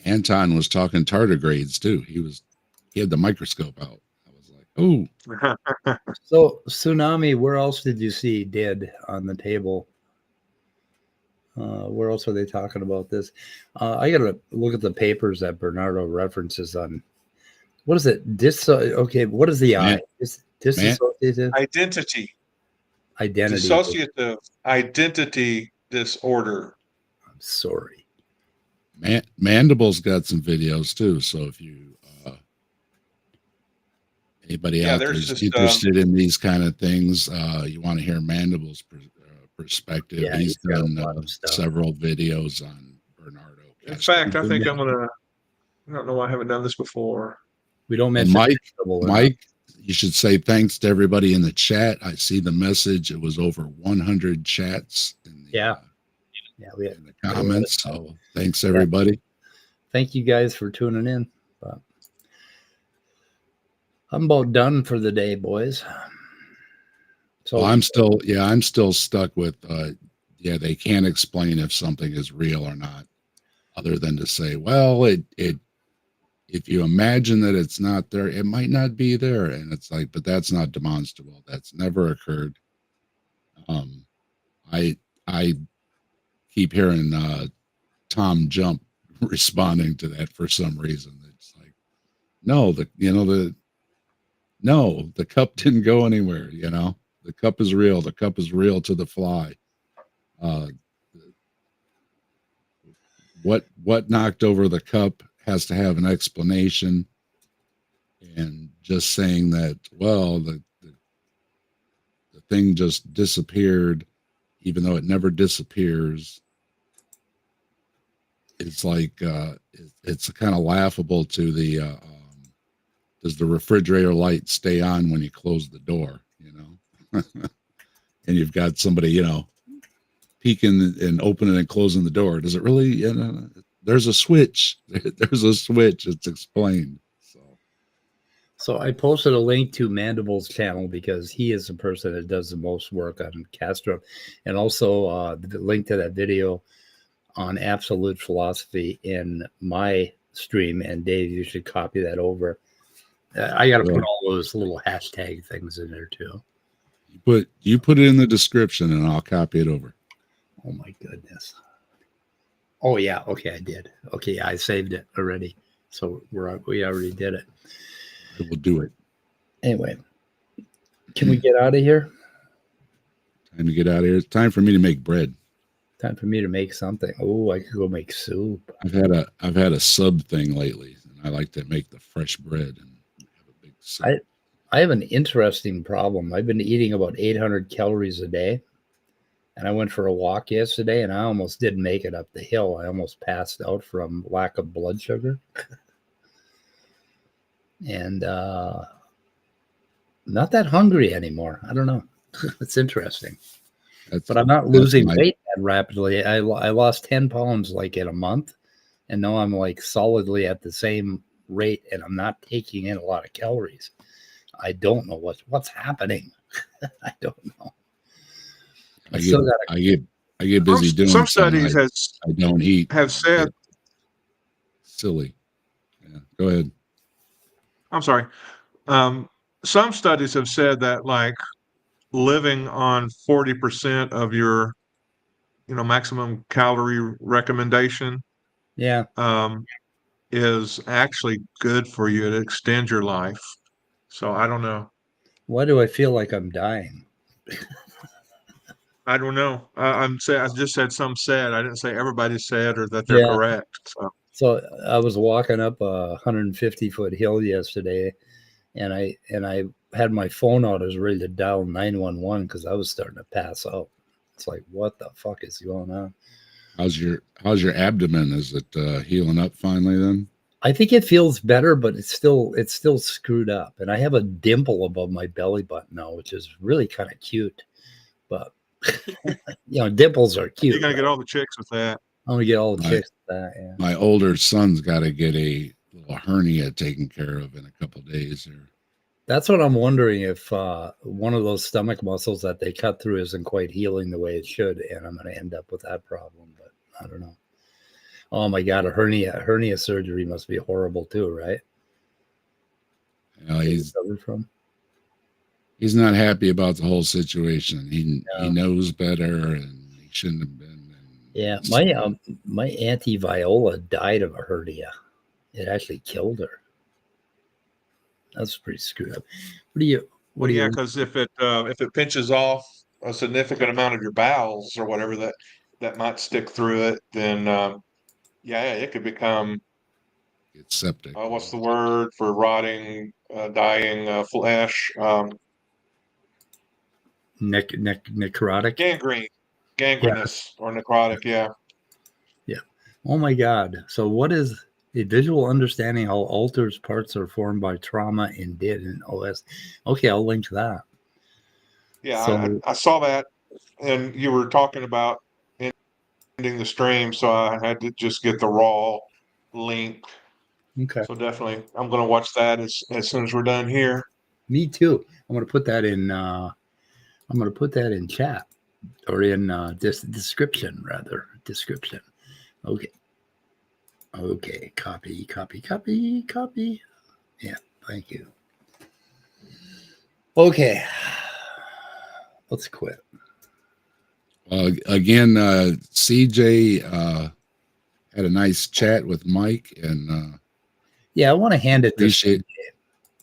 Anton was talking tardigrades too. He had the microscope out. I was like, oh. So Tsunami, where else did you see DID on the table? Where else are they talking about this? I gotta look at the papers that Bernardo references on. What is it? What is the I? Dissociative identity. Dissociative identity disorder. I'm sorry. Mandibil's got some videos too. So if you anybody out there is interested in these kind of things, you want to hear Mandibil's perspective. Yeah, he's done several videos on Bernardo. In fact, I think I don't know why I haven't done this before. We don't mention Mike, you should say thanks to everybody in the chat. I see the message. It was over 100 chats in the, we had in the comments. So thanks everybody. Thank you guys for tuning in. But I'm about done for the day, boys. So I'm still stuck with they can't explain if something is real or not, other than to say, well, if you imagine that it's not there, it might not be there. And it's like, but that's not demonstrable. That's never occurred. I keep hearing Tom Jump responding to that for some reason. It's like, no, the cup didn't go anywhere, The cup is real. The cup is real to the fly. What knocked over the cup has to have an explanation. And just saying that, well, the thing just disappeared, even though it never disappears. It's like it's kind of laughable to the does the refrigerator light stay on when you close the door? And you've got somebody, peeking and opening and closing the door. Does it really? There's a switch. There's a switch. It's explained. So I posted a link to Mandibil's channel because he is the person that does the most work on Kastrup, and also the link to that video on absolute philosophy in my stream. And Dave, you should copy that over. I got to put all those little hashtag things in there too. But you put it in the description and I'll copy it over. Oh my goodness. Oh yeah. Okay. I did. Okay. I saved it already. So we already did it. We'll do it. Anyway, can we get out of here? Time to get out of here. It's time for me to make bread. Time for me to make something. Oh, I could go make soup. I've had a sub thing lately, and I like to make the fresh bread and have a big sub. I have an interesting problem. I've been eating about 800 calories a day, and I went for a walk yesterday, and I almost didn't make it up the hill. I almost passed out from lack of blood sugar. And not that hungry anymore. I don't know. It's interesting. But I'm not losing weight that rapidly. I lost 10 pounds like in a month, and now I'm like solidly at the same rate, and I'm not taking in a lot of calories. I don't know what's happening. I don't know. I get busy doing some studies I don't eat. Have said silly. Yeah, go ahead. I'm sorry. Some studies have said that like living on 40% of your maximum calorie recommendation is actually good for you to extend your life. So I don't know. Why do I feel like I'm dying? I don't know. I just said some said. I didn't say everybody said or that they're correct. So I was walking up a 150-foot hill yesterday, and I had my phone out. I was ready to dial 911 because I was starting to pass out. It's like, what the fuck is going on? How's your abdomen? Is it healing up finally then? I think it feels better, but it's still screwed up. And I have a dimple above my belly button now, which is really kind of cute. But dimples are cute. You're gonna get all the chicks with that. I'm gonna get all the chicks with that. Yeah. My older son's got to get a little hernia taken care of in a couple of days. That's what I'm wondering, if one of those stomach muscles that they cut through isn't quite healing the way it should, and I'm going to end up with that problem. But I don't know. Oh my God, a hernia surgery must be horrible too, right? He's not happy about the whole situation. He knows better, and he shouldn't have been. Yeah, my Auntie Viola died of a hernia. It actually killed her. That's pretty screwed up. Because if it pinches off a significant amount of your bowels or whatever that might stick through it, then it could become it's septic. What's the word for rotting, dying flesh? Necrotic. Gangrenous or necrotic. Yeah. Yeah. Oh my God. So what is a visual understanding how alters parts are formed by trauma in DID and OS? Okay, I'll link to that. Yeah, so, I saw that, and you were talking about ending the stream, so I had to just get the raw link. Okay. So definitely, I'm going to watch that as soon as we're done here. Me too. I'm going to put that in. I'm going to put that in chat or in description. Okay. Okay, copy. Yeah, thank you. Okay, let's quit. Again, CJ had a nice chat with Mike, and I want to hand it to CJ.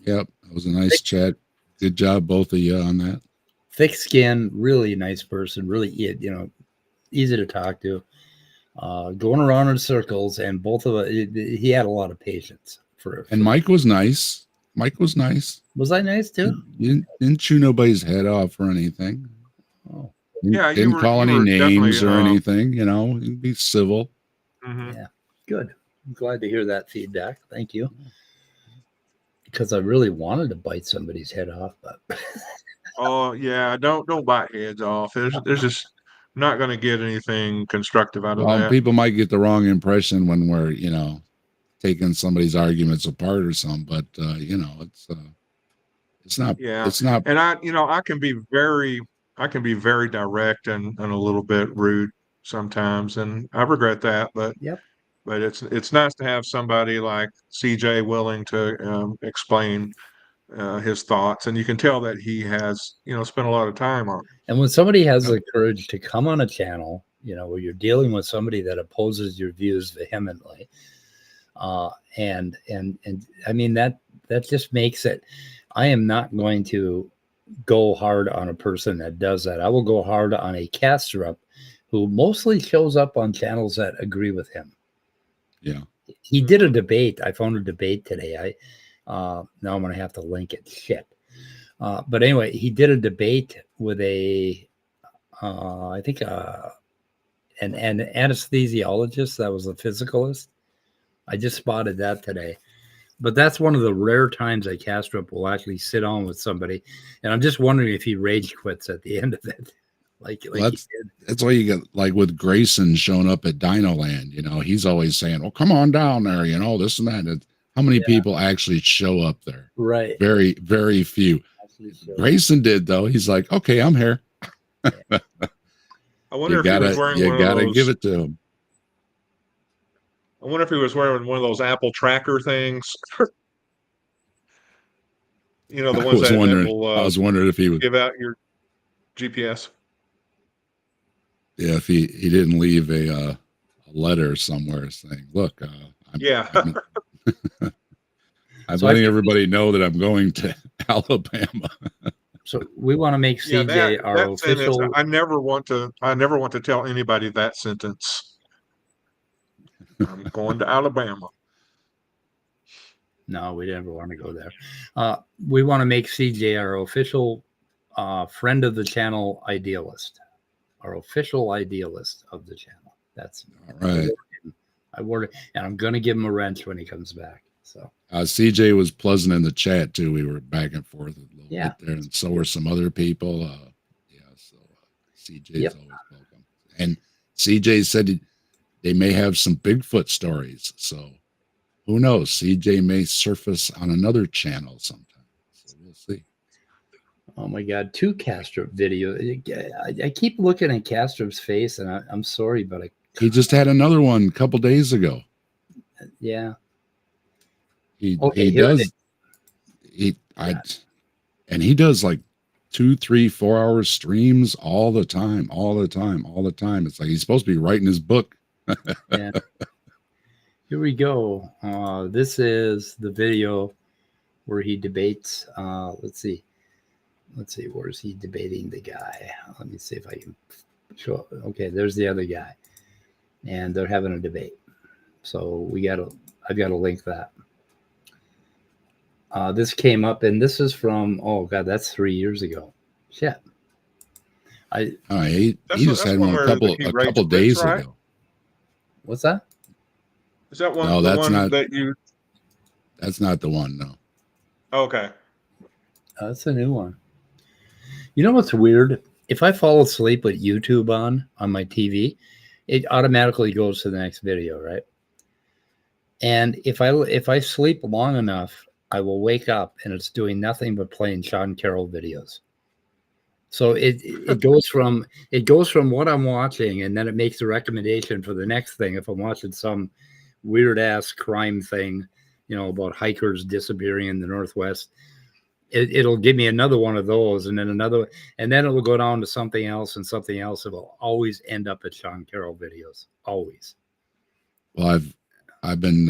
Yep, that was a nice chat. Good job, both of you, on that. Thick skin, really nice person, really easy to talk to. Going around in circles, and both of us, he had a lot of patience and Mike was nice. Was I nice too? You didn't chew nobody's head off or anything. Oh, didn't call any names or anything. You'd be civil. Mm-hmm. Yeah, good. I'm glad to hear that feedback. Thank you. Because I really wanted to bite somebody's head off, but oh yeah, don't bite heads off. There's just not going to get anything constructive out of that. People might get the wrong impression when we're, taking somebody's arguments apart or something, but it's not. Yeah, it's not. And I can be very direct and a little bit rude sometimes, and I regret that. But But it's nice to have somebody like CJ willing to explain his thoughts, and you can tell that he has spent a lot of time on it. And when somebody has the courage to come on a channel, where you're dealing with somebody that opposes your views vehemently, and I mean that just makes it. I am not going to go hard on a person that does that. I will go hard on a Kastrup who mostly shows up on channels that agree with him. Yeah. He did a debate. I found a debate today. Now I'm going to have to link it. Shit. But anyway, he did a debate with I think an anesthesiologist that was a physicalist. I just spotted that today. But that's one of the rare times that Kastrup will actually sit on with somebody. And I'm just wondering if he rage quits at the end of it. That's why you get, like, with Grayson showing up at Dinoland, you know, he's always saying, "Oh, come on down there," you know, this and that. And how many people actually show up there? Right. Very, very few. Grayson did, though. He's like, "Okay, I'm here." I wonder if he was wearing you one gotta of those, give it to him. I wonder if he was wearing one of those Apple tracker things. You know, the ones that will I was wondering if he would give out your GPS. Yeah, if he didn't leave a letter somewhere saying, "Look, I'm letting everybody know that I'm going to Alabama." So we want to make CJ our official. Sentence, I never want to tell anybody that sentence. I'm going to Alabama. No, we never want to go there. We want to make CJ our official friend of the channel idealist. Our official idealist of the channel. That's all right. I word it, and I'm going to give him a wrench when he comes back. So CJ was pleasant in the chat too. We were back and forth a little bit there, and so were some other people. So CJ's always welcome. And CJ said they may have some Bigfoot stories. So who knows? CJ may surface on another channel sometime. So we'll see. Oh my God, 2 Kastrup video. I keep looking at Kastrup's face, and I'm sorry, but he just had another one a couple days ago. Yeah. He does. And he does like 2, 3, 4 hour streams all the time. It's like he's supposed to be writing his book. Yeah. Here we go. This is the video where he debates. Let's see, where's he debating the guy? Let me see if I can show. Okay, there's the other guy, and they're having a debate. So I've got to link that. This came up, and this is from, oh God, that's 3 years ago. Shit. He just had one a couple days ago. What's that? Is that one? No, that's not. That's not the one. No. Okay. That's a new one. You know what's weird? If I fall asleep with YouTube on my TV, it automatically goes to the next video, right? And if I sleep long enough, I will wake up and it's doing nothing but playing Sean Carroll videos. So it goes from what I'm watching, and then it makes a recommendation for the next thing. If I'm watching some weird ass crime thing, you know, about hikers disappearing in the Northwest, it'll give me another one of those, and then another, and then it will go down to something else and something else. It will always end up at Sean Carroll videos. Always. Well, I've been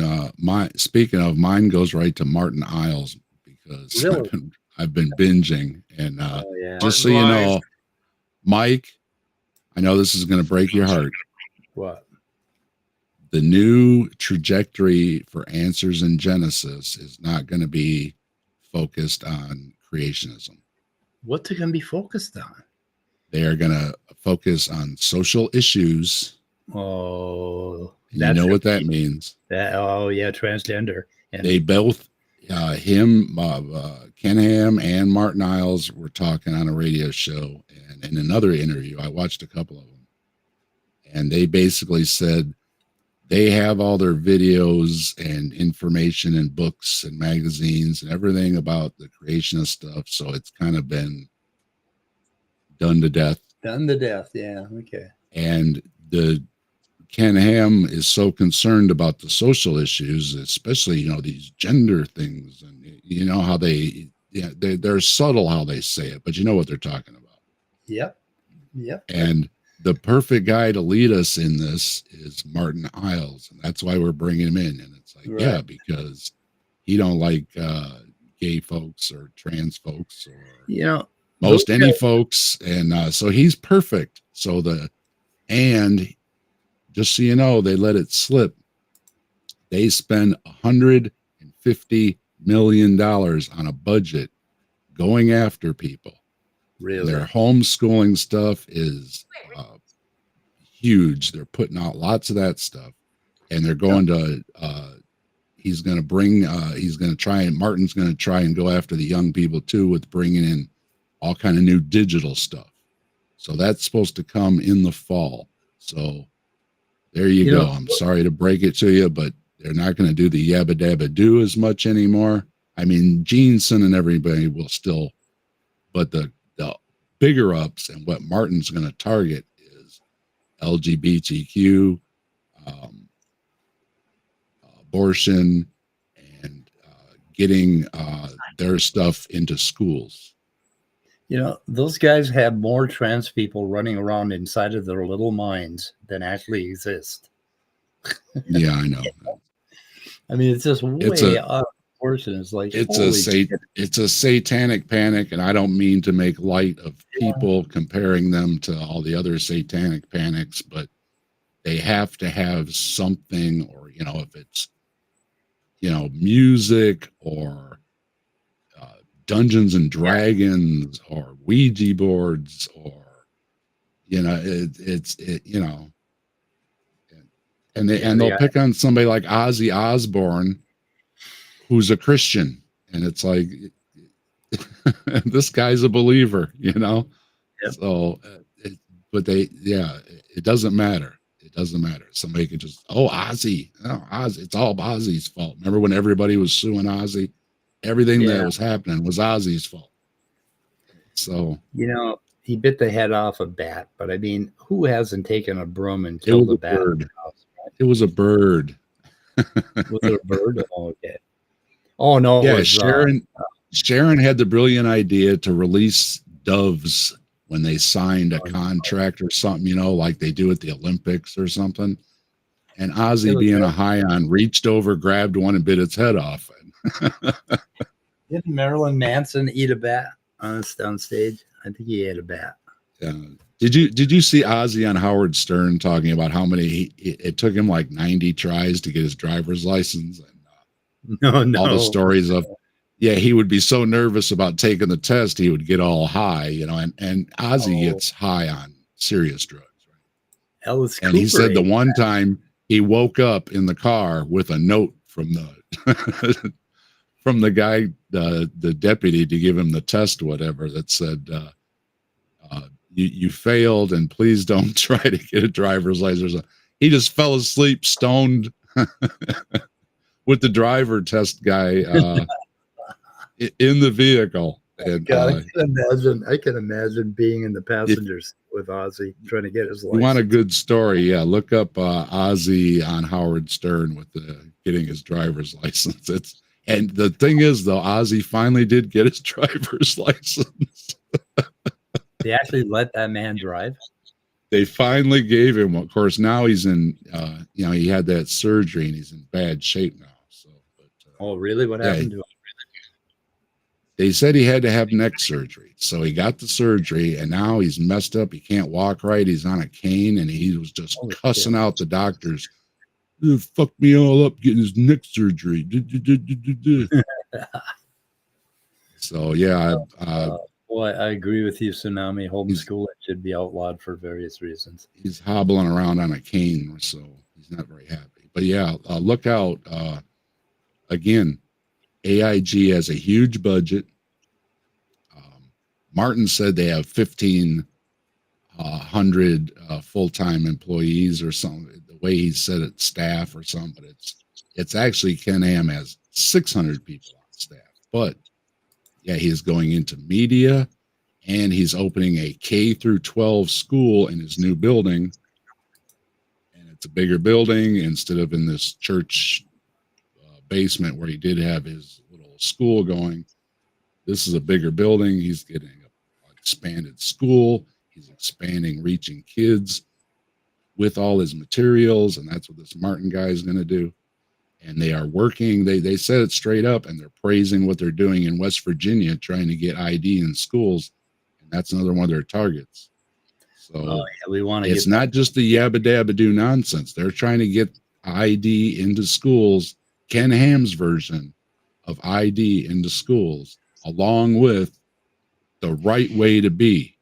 speaking of, mine goes right to Martin Isles because really? I've been binging, and just so Martin you know, Mike, I know this is going to break your heart. What? The new trajectory for Answers in Genesis is not going to be focused on creationism. What's it going to be focused on? They are going to focus on social issues. Oh, you know what that means. Transgender. And they both, Ken Ham and Martin Isles were talking on a radio show, and in another interview, I watched a couple of them, and they basically said they have all their videos and information and books and magazines and everything about the creationist stuff. So it's kind of been done to death. Done to death. Yeah. Okay. And Ken Ham is so concerned about the social issues, especially, you know, these gender things, and you know how they're subtle how they say it, but you know what they're talking about. Yep. And the perfect guy to lead us in this is Martin Isles, and that's why we're bringing him in. And it's like, yeah, because he don't like gay folks or trans folks, or most any folks. And so he's perfect. So and just so you know, they let it slip. They spend $150 million on a budget going after people. Really? Their homeschooling stuff is huge. They're putting out lots of that stuff, and they're going to. He's going to try, and Martin's going to try and go after the young people too, with bringing in all kind of new digital stuff. So that's supposed to come in the fall. So there you go. I'm sorry to break it to you, but they're not going to do the yabba dabba do as much anymore. I mean, Jeanson and everybody will still, but the bigger ups and what Martin's going to target is LGBTQ, abortion, and getting their stuff into schools. Those guys have more trans people running around inside of their little minds than actually exist. Yeah, I know. I mean, it's just way out of proportion. It's like it's a satanic panic, and I don't mean to make light of people comparing them to all the other satanic panics, but they have to have something, or if it's music or Dungeons and Dragons or Ouija boards, or and they'll pick on somebody like Ozzy Osbourne, who's a Christian, and it's like this guy's a believer, Yep. So, it doesn't matter. It doesn't matter. Somebody could just, Ozzy, Ozzy, it's all Ozzy's fault. Remember when everybody was suing Ozzy? Everything that was happening was Ozzy's fault. So, he bit the head off a bat, but I mean, who hasn't taken a broom and killed a bat? It was a bird. Was it a bird? Oh, okay. Oh no. Yeah, Sharon had the brilliant idea to release doves when they signed a contract or something, like they do at the Olympics or something. And Ozzy, being a high-on, reached over, grabbed one, and bit its head off. Didn't Marilyn Manson eat a bat on stage? I think he ate a bat. Yeah. Did you see Ozzy on Howard Stern talking about how many it took him like 90 tries to get his driver's license, and all the stories of he would be so nervous about taking the test he would get all high, and Ozzy gets high on serious drugs, right? Alice and Cooper he said the one time he woke up in the car with a note from the from the guy, the deputy, to give him the test, whatever, that said, you failed, and please don't try to get a driver's license. He just fell asleep, stoned, with the driver test guy in the vehicle. And, God, I can imagine being in the passengers with Ozzy trying to get his license. You want a good story? Yeah, look up Ozzy on Howard Stern with getting his driver's license. And the thing is, though, Ozzy finally did get his driver's license. They actually let that man drive? They finally gave him. Of course, now he's in, he had that surgery and he's in bad shape now. So, oh, really? What happened to him? They said he had to have neck surgery. So he got the surgery, and now he's messed up. He can't walk right. He's on a cane, and he was just cussing out the doctors. Fucked me all up getting his neck surgery. So, Well, I agree with you, Tsunami. Homeschooling should be outlawed for various reasons. He's hobbling around on a cane, so he's not very happy. But look out. Again, AIG has a huge budget. Martin said they have 1,500 full-time employees or something. The way he said it, staff or something. But it's actually Ken Ham has 600 people on staff. But he is going into media, and he's opening a K through 12 school in his new building. And it's a bigger building instead of in this church basement where he did have his little school going. This is a bigger building. He's getting an expanded school. He's expanding, reaching kids with all his materials, and that's what this Martin guy is going to do. And they are working. They said it straight up, and they're praising what they're doing in West Virginia, trying to get ID in schools. That's another one of their targets. So we want to. It's not just the yabba dabba do nonsense. They're trying to get ID into schools. Ken Ham's version of ID into schools, along with the right way to be.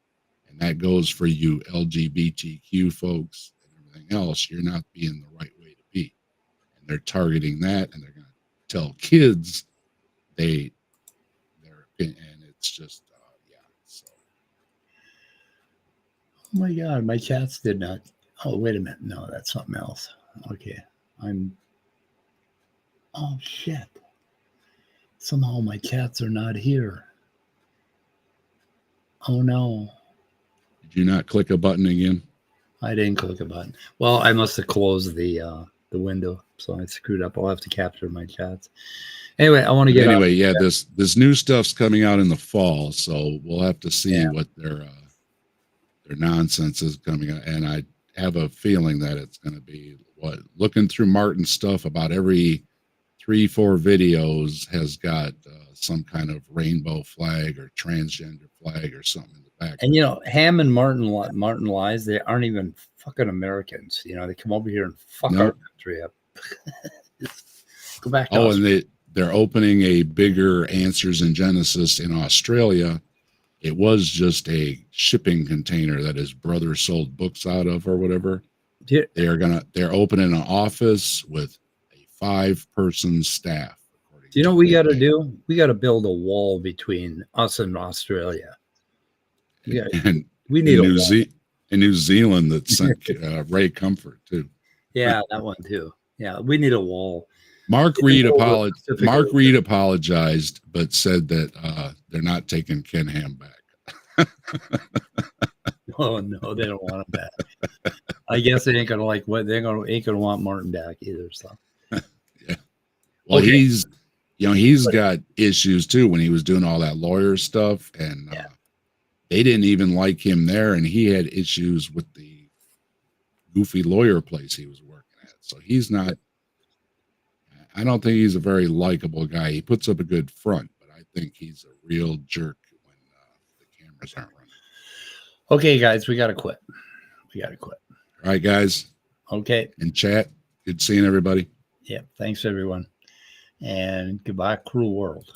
And that goes for you LGBTQ folks and everything else. You're not being the right way to be. And they're targeting that, and they're going to tell kids their opinion. And it's just, So. Oh my God, my cats did not. Oh, wait a minute. No, that's something else. Okay. Oh, shit. Somehow my cats are not here. Oh, no. Did you not click a button again? I didn't click a button. Well, I must have closed the window, so I screwed up. I'll have to capture my cats. Anyway, I want to get. Anyway, this new stuff's coming out in the fall, so we'll have to see what their nonsense is coming out. And I have a feeling that it's going to be looking through Martin's stuff, about every 3-4 videos has got some kind of rainbow flag or transgender flag or something in the back. And Ham and Martin lies. They aren't even fucking Americans. They come over here and fuck our country up. Go back. And they're opening a bigger Answers in Genesis in Australia. It was just a shipping container that his brother sold books out of or whatever. Yeah. They're opening an office with a 5-person staff. Do you know what we got to do? We got to build a wall between us and Australia. We need a wall. In New Zealand that sent Ray Comfort too. Yeah, that one too. Yeah, we need a wall. Mark Reed apologized, but said that they're not taking Ken Ham back. Oh no, they don't want him back. I guess they ain't gonna like what ain't gonna want Martin back either. So yeah. Well, he's got issues too when he was doing all that lawyer stuff, and they didn't even like him there, and he had issues with the goofy lawyer place he was working at. So he's not. I don't think he's a very likable guy. He puts up a good front, but I think he's a real jerk when the cameras aren't running. Okay, guys, we got to quit. All right, guys. Okay. In chat, good seeing everybody. Yeah, thanks, everyone. And goodbye, cruel world.